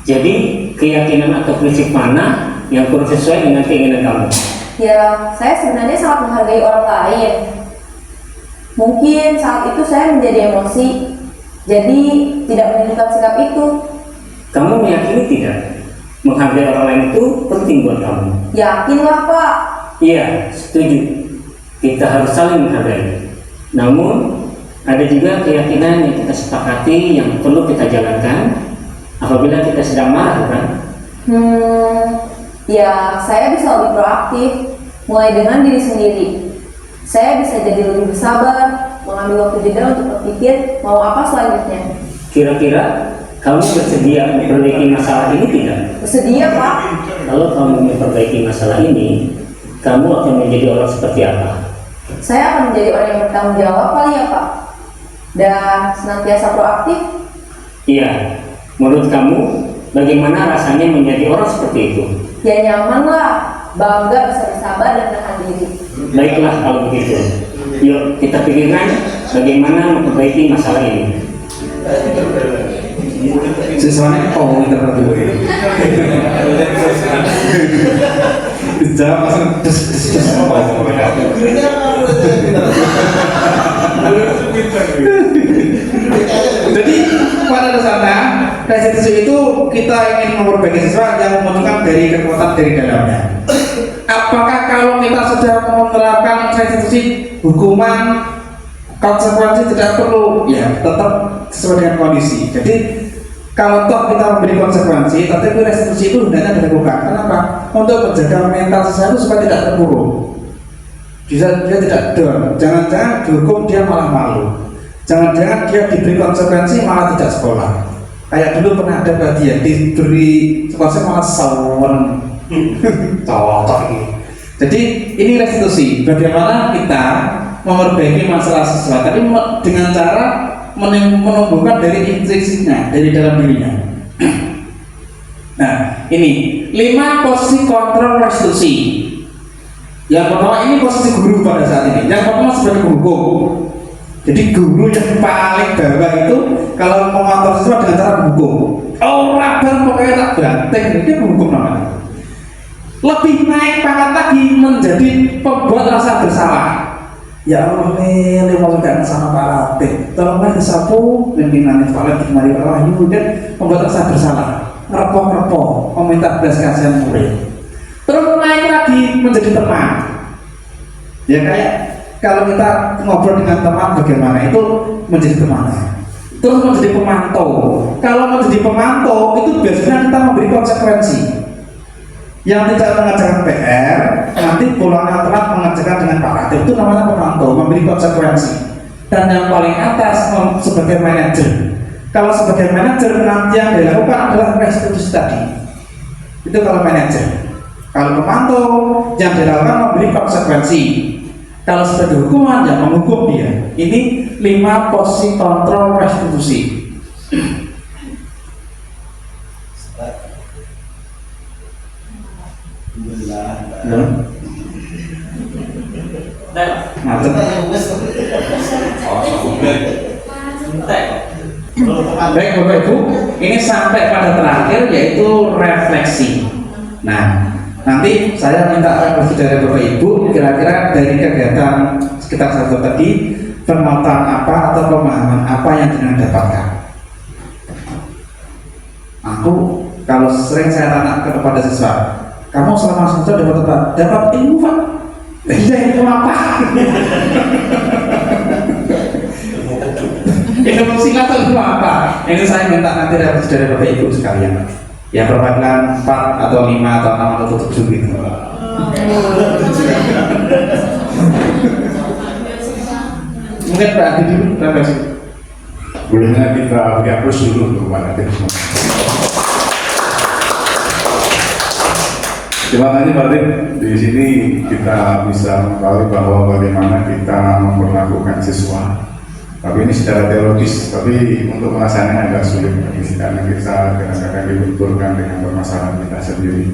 Speaker 9: Jadi keyakinan atau prinsip mana yang kurang sesuai dengan keinginan kamu?
Speaker 10: Ya, saya sebenarnya sangat menghargai orang lain. Mungkin saat itu saya menjadi emosi, jadi tidak menunjukkan sikap itu.
Speaker 9: Kamu meyakini tidak? Menghargai orang lain itu penting buat kamu.
Speaker 10: Yakinlah Pak.
Speaker 9: Iya, setuju. Kita harus saling menghargai. Namun, ada juga keyakinan yang kita sepakati yang perlu kita jalankan apabila kita sedang marah, bukan?
Speaker 10: Ya saya bisa lebih proaktif, mulai dengan diri sendiri. Saya bisa jadi lebih bersabar, mengambil waktu jeda untuk berpikir mau apa selanjutnya.
Speaker 9: Kira-kira kamu bersedia memperbaiki masalah ini tidak?
Speaker 10: Bersedia Pak.
Speaker 9: Kalau kamu memperbaiki masalah ini, kamu akan menjadi orang seperti apa?
Speaker 10: Saya akan menjadi orang yang bertanggung jawab kali ya Pak. Dan senantiasa proaktif.
Speaker 9: Iya, menurut kamu bagaimana rasanya menjadi orang seperti itu?
Speaker 10: Ya nyaman lah, bangga bisa bersabar dan menahan diri.
Speaker 9: Baiklah kalau begitu. Yuk kita pikirkan bagaimana memperbaiki masalah ini.
Speaker 6: Siswanya kok internet dulu. Dijawab langsung Jadi pada dasarnya restitusi itu kita ingin memperbaiki siswa yang menguntungkan dari kekuatan dari dalamnya. Apakah kalau kita sudah menerapkan restitusi hukuman konsekuensi tidak perlu? Ya tetap sesuai dengan kondisi. Jadi kalau toh kita memberi konsekuensi, tapi restitusi itu hendaknya dilakukan. Kenapa? Untuk menjaga mental siswa itu supaya tidak terpuruk. Dia tidak down. Jangan-jangan dihukum dia malah malu. Jangan-jangan dia diberi konsekuensi malah tidak sekolah. Kayak dulu pernah ada bagian diberi konsekuensi malah sawan. Cocok ini. Jadi ini restitusi. Bagaimana kita memperbaiki masalah siswa, tapi dengan cara menumbuhkan dari intrinsiknya, dari dalam dirinya. Nah, ini 5 posisi kontrol restitusi. Yang pertama ini posisi guru pada saat ini. Yang pertama sebagai penghukum. Jadi guru yang paling bawah itu kalau mengontrol siswa dengan cara menghukum. Orang bang pokoknya tak banteng, dia menghukum namanya. Lebih naik pangkat lagi menjadi pembuat rasa bersalah. Ya Allah nih, mau gak sama Pak Rapi. Tolonglah disapu pimpinan kepala di Mari Wahyu dan membuat rasa bersalah. Ngerepok-ngerepok, meminta belas kasihan murid. Terus naik lagi menjadi teman. Ya kayak kalau kita ngobrol dengan teman bagaimana itu menjadi teman. Terus menjadi pemantau. Kalau menjadi pemantau itu biasanya kita memberi konsekuensi. Yang tidak mengerjakan PR nanti pulangnya telat mengerjakan dengan Pak Ratib, itu namanya pemantau, memberi konsekuensi. Dan yang paling atas sebagai manajer. Kalau sebagai manajer nanti yang dilakukan adalah restitusi tadi. Itu kalau manajer. Kalau pemantau yang dilakukan memberi konsekuensi. Kalau sebagai hukuman yang menghukum dia. Ini 5 posisi kontrol restitusi. Baik Bapak Ibu, ini sampai pada terakhir yaitu refleksi. Nah, nanti saya minta refleksi dari Bapak Ibu, kira-kira dari kegiatan sekitar 1 tadi, pengetahuan apa atau pemahaman apa yang dengan dapatkan. Aku kalau sering saya tanya kepada siswa, kamu selama semester dapat ilmu Pak? Iya, ilmu apa? Ilmu silat atau ilmu apa? Ini saya minta nanti dari Bapak Ibu sekalian. Ya perwakilan 4 atau 5 atau 6 atau 7 gitu. Mungkin Pak Adi dulu, terima kasih.
Speaker 4: Bolehnya kita hapus dulu kepada semua. Terima kasih Pak Dim. Di sini kita bisa mengetahui bahwa bagaimana kita memperlakukan siswa. Tapi ini secara teologis, tapi untuk melaksanakannya agak sulit karena kita kadang-kadang dibenturkan dengan permasalahan kita sendiri.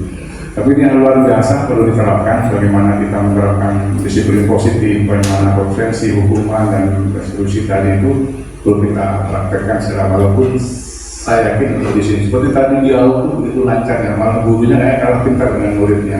Speaker 4: Tapi ini yang luar biasa perlu diterapkan, bagaimana kita menerapkan disiplin positif, bagaimana konferensi, hukuman, dan restitusi tadi itu perlu kita praktekkan secara walaupun saya yakin untuk di sini seperti tadi dia begitu lancar ya, malah gurunya kayak kalah pintar dengan muridnya.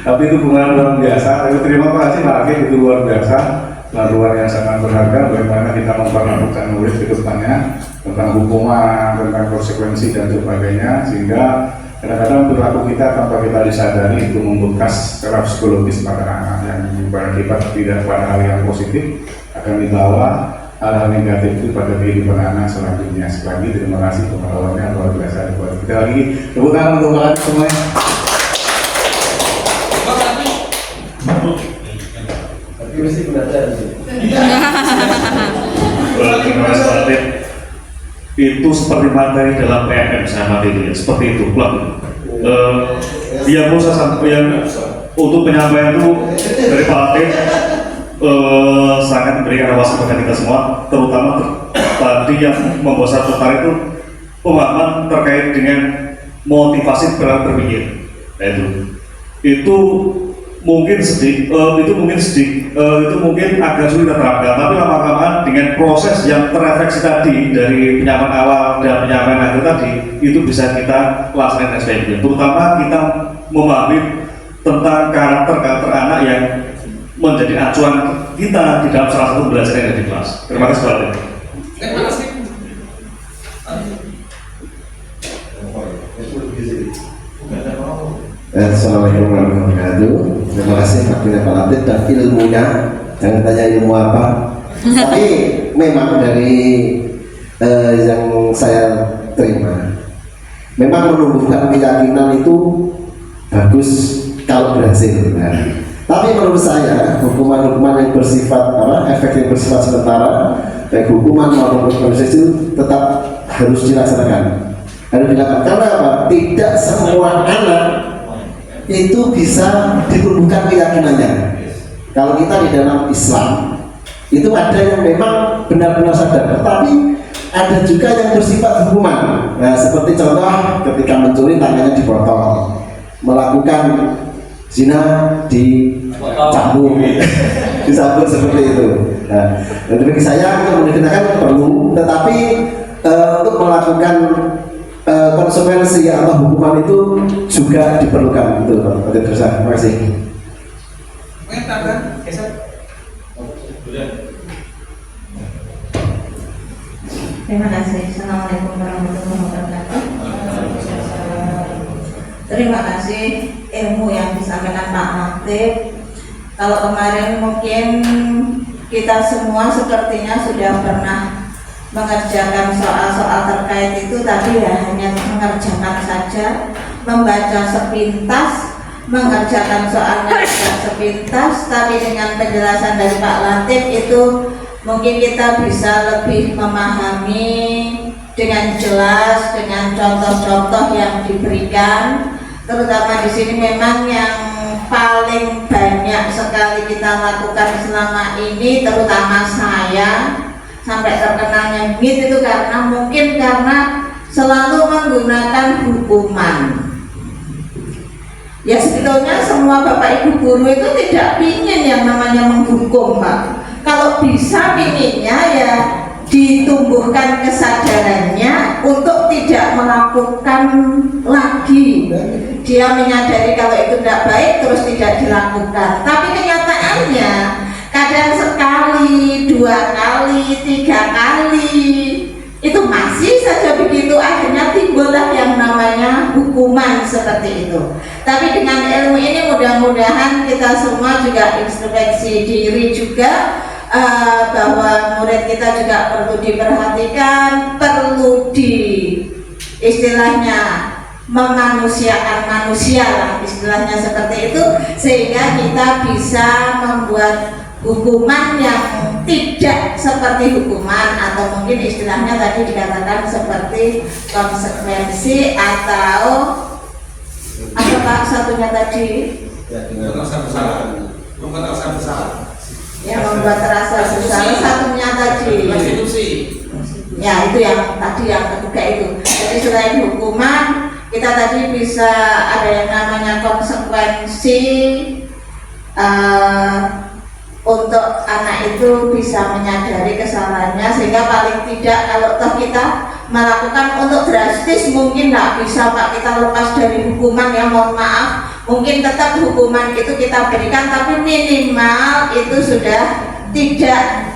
Speaker 4: Tapi itu pengalaman luar biasa. Terima kasih Pak Hakim, itu luar biasa. Laluan yang sangat berharga bagaimana kita memperlakukan murid ke depannya tentang hukuman, tentang konsekuensi dan sebagainya, sehingga kadang-kadang perilaku kita tanpa kita disadari itu membekas secara psikologis pada anak yang berakibat tidak pada hal yang positif akan dibawa hal-hal negatif itu pada kehidupan anak selanjutnya. Sekali lagi terima kasih pengalamannya luar biasa buat kita lagi. Tepuk tangan untuk kalian semuanya.
Speaker 8: Itu seperti materi dalam PMM saya materi seperti itu yang mau saya sampaikan untuk penyampaian itu dari Pak Latif sangat memberikan wawasan kepada kita semua, terutama tadi yang membuat saya tertarik itu pemahaman terkait dengan motivasi berpikir. Itu mungkin agak sulit diterapkan, tapi lama-lama dengan proses yang terefleksi tadi dari penyampaian awal dan penyampaian akhir tadi itu bisa kita laksanakan SPM, terutama kita memahami tentang karakter anak yang menjadi acuan kita di dalam salah satu belajar yang ada di kelas. Terima kasih Pak.
Speaker 3: Terima kasih.
Speaker 11: Assalamualaikum warahmatullahi wabarakatuh. Terima kasih Pak Latif dan ilmunya. Jangan tanya ilmu apa. Tapi memang dari yang saya terima, memang menumbuhkan keyakinan itu bagus kalau berhasil. Nah, tapi menurut saya hukuman-hukuman yang bersifat efek yang bersifat sementara, baik hukuman maupun proses itu tetap harus dilaksanakan. Harus dilakukan karena apa? Tidak semua anak itu bisa ditumbuhkan keyakinannya. Kalau kita di dalam Islam itu ada yang memang benar-benar sadar, tetapi ada juga yang bersifat hukuman. Nah, seperti contoh ketika mencuri tangannya dipotong, melakukan zina dicambuk, disambut seperti itu. Nah, dan bagi saya untuk menggunakan perlu, tetapi untuk melakukan konsekuensi atau hukuman itu juga diperlukan. Itu Pak. Terima kasih.
Speaker 7: Terima kasih. Assalamualaikum warahmatullahi wabarakatuh. Terima kasih ilmu yang disampaikan Pak Latif. Kalau kemarin mungkin kita semua sepertinya sudah pernah mengerjakan soal-soal terkait itu, tapi ya hanya mengerjakan saja, membaca sepintas, mengerjakan soalnya juga sepintas, tapi dengan penjelasan dari Pak Latif itu mungkin kita bisa lebih memahami dengan jelas, dengan contoh-contoh yang diberikan. Terutama di sini memang yang paling banyak sekali kita lakukan selama ini, terutama saya sampai terkenalnya MIT itu karena selalu menggunakan hukuman. Ya sebetulnya semua Bapak Ibu guru itu tidak ingin yang namanya menghukum, Pak. Kalau bisa pinginnya ya ditumbuhkan kesadarannya untuk tidak melakukan lagi. Dia menyadari kalau itu tidak baik terus tidak dilakukan. Tapi kenyataannya kadang sekali, 2 kali, 3 kali itu masih saja begitu, akhirnya tentang hukuman seperti itu. Tapi dengan ilmu ini mudah-mudahan kita semua juga introspeksi diri juga, bahwa murid kita juga perlu diperhatikan, perlu istilahnya memanusiakan manusia lah, istilahnya seperti itu, sehingga kita bisa membuat hukuman yang tidak seperti hukuman, atau mungkin istilahnya tadi dikatakan seperti konsekuensi, atau apa Pak satunya tadi?
Speaker 3: Membuat rasa bersalah.
Speaker 7: Ya, membuat rasa bersalah, satunya tadi. Ya, itu yang tadi yang ketiga itu. Jadi selain hukuman, kita tadi bisa ada yang namanya konsekuensi, untuk anak itu bisa menyadari kesalahannya, sehingga paling tidak kalau toh kita melakukan untuk drastis mungkin nggak bisa Pak kita lepas dari hukuman, ya mohon maaf, mungkin tetap hukuman itu kita berikan, tapi minimal itu sudah tidak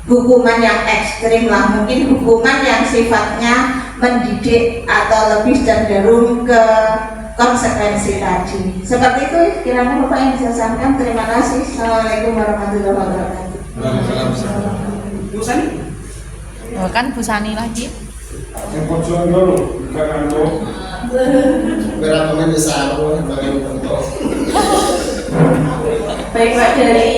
Speaker 7: hukuman yang ekstrim lah, mungkin hukuman yang sifatnya mendidik atau lebih cenderung ke konsekuensi tadi. Seperti itu kiranya Bapak yang bisa sampaikan. Terima kasih. Assalamualaikum warahmatullahi wabarakatuh.
Speaker 3: Bu Sani?
Speaker 12: Oh, kan Bu Sani lagi.
Speaker 4: Yang pojok dulu, bukan anu.
Speaker 11: Berapa besar bentuk.
Speaker 13: Baik Pak, dari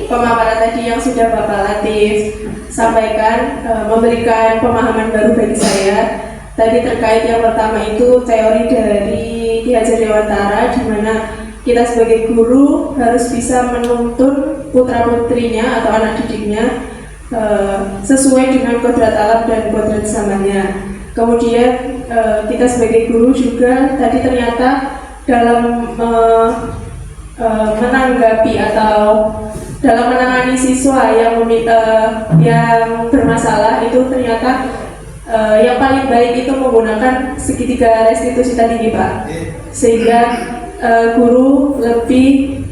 Speaker 13: pemaparan tadi yang sudah Bapak Latif sampaikan, memberikan pemahaman baru bagi saya. Tadi terkait yang pertama itu teori dari Ki Hajar Dewantara, di mana kita sebagai guru harus bisa menuntun putra-putrinya atau anak didiknya sesuai dengan kodrat alam dan kodrat zamannya. Kemudian kita sebagai guru juga tadi ternyata dalam menanggapi atau dalam menangani siswa yang yang bermasalah itu ternyata yang paling baik itu menggunakan segitiga restitusi tadi nih Pak, sehingga guru lebih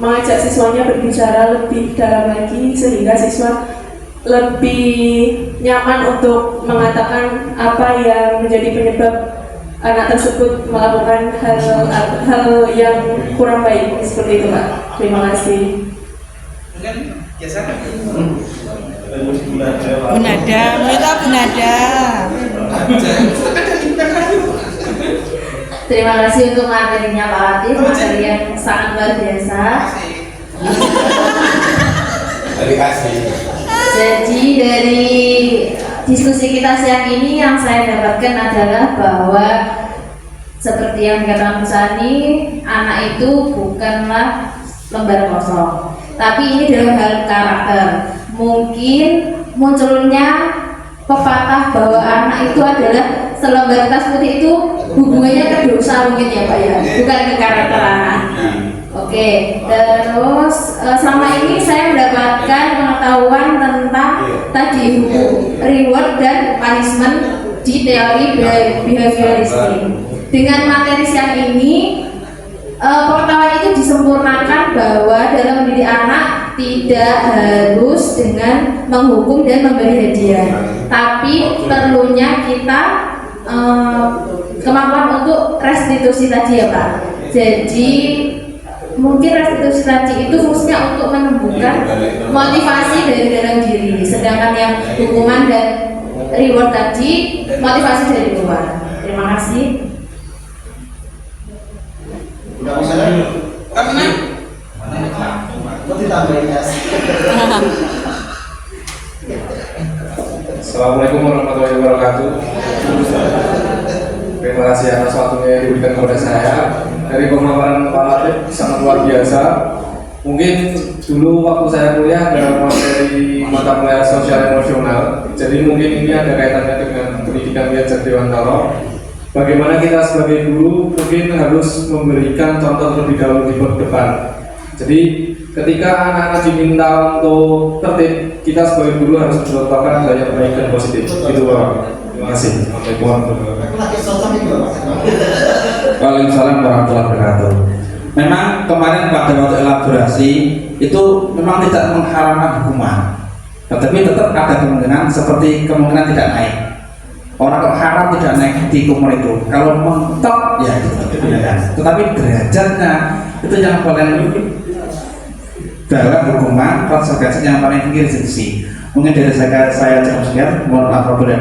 Speaker 13: mengajak siswanya berbicara lebih dalam lagi, sehingga siswa lebih nyaman untuk mengatakan apa yang menjadi penyebab anak tersebut melakukan hal yang kurang baik, seperti itu Pak. Terima kasih.
Speaker 12: Bunada, minta Bunada.
Speaker 10: Terima kasih untuk materinya Pak Latif, materi yang sangat luar biasa.
Speaker 11: Terima kasih.
Speaker 10: Jadi dari diskusi kita siang ini yang saya dapatkan adalah bahwa seperti yang dikatakan Bu Sani, anak itu bukanlah lembar kosong, tapi ini dalam hal karakter. Mungkin munculnya pepatah bahwa anak itu adalah selembar kertas putih, itu hubungannya ke dosa mungkin ya Pak ya, bukan ke karakter anak. Oke, terus selama ini saya mendapatkan pengetahuan tentang tadi reward dan punishment di teori behaviorisme. Dengan materi siang ini, pengetahuan itu disempurnakan bahwa dalam mendidik anak tidak harus dengan menghukum dan memberi hadiah, tapi perlunya kita kemampuan untuk restitusi tadi ya Pak. Jadi mungkin restitusi tadi itu fungsinya untuk menumbuhkan motivasi dari dalam diri, sedangkan yang hukuman dan reward tadi motivasi dari luar. Terima kasih.
Speaker 11: Udah bisa lagi? Kok ditambahin ya?
Speaker 14: Assalamualaikum warahmatullahi wabarakatuh. Terima kasih atas waktunya yang diberikan kepada saya. Dari pemaparan Pak Latif sangat luar biasa. Mungkin dulu waktu saya kuliah ada materi mata kuliah sosial emosional. Jadi mungkin ini ada kaitannya dengan pendidikan Ki Hajar Dewantara. Bagaimana kita sebagai guru mungkin harus memberikan contoh terlebih dahulu di depan. Jadi ketika anak-anak diminta untuk tertib, kita sebagai guru harus menciptakan banyak baik dan positif. Itu Pak. Terima kasih. Assalamualaikum warahmatullahi wabarakatuh.
Speaker 6: Waalaikumsalam warahmatullahi wabarakatuh. Memang kemarin pada waktu elaborasi itu memang tidak mengharamkan hukuman, tetapi tetap ada kemungkinan seperti kemungkinan tidak naik. Orang kok haram tidak naik di kumur itu. Kalau mentok ya itu digunakan. Tetapi derajatnya itu yang paling dalam hukuman konsekuensi yang paling tinggi institusi. Mungkin dari saya cukup sekian. Mohon maaf apabila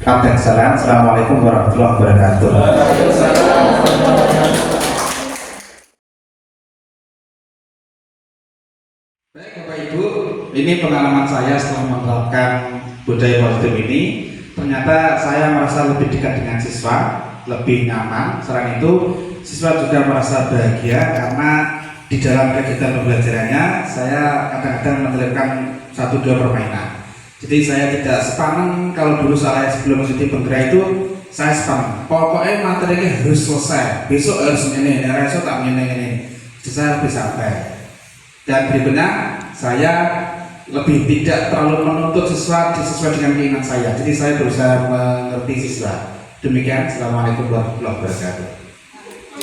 Speaker 6: ada kesalahan. Assalamualaikum warahmatullahi wabarakatuh. Baik Bapak Ibu, ini pengalaman saya setelah menerapkan budaya positif ini. Ternyata saya merasa lebih dekat dengan siswa, lebih nyaman. Selain itu, siswa juga merasa bahagia karena di dalam kegiatan pembelajarannya saya kadang-kadang menyelipkan 1-2 permainan. Jadi saya tidak spam. Kalau dulu saya sebelum mengikuti penggerak itu saya spam. Pokoknya materinya harus selesai. Besok harus ini, besok tak ini. Jadi saya lebih sabar. Dan berikutnya saya lebih tidak terlalu menuntut siswa sesuai dengan keinginan saya. Jadi saya berusaha mengerti siswa. Demikian, assalamualaikum warahmatullahi wabarakatuh.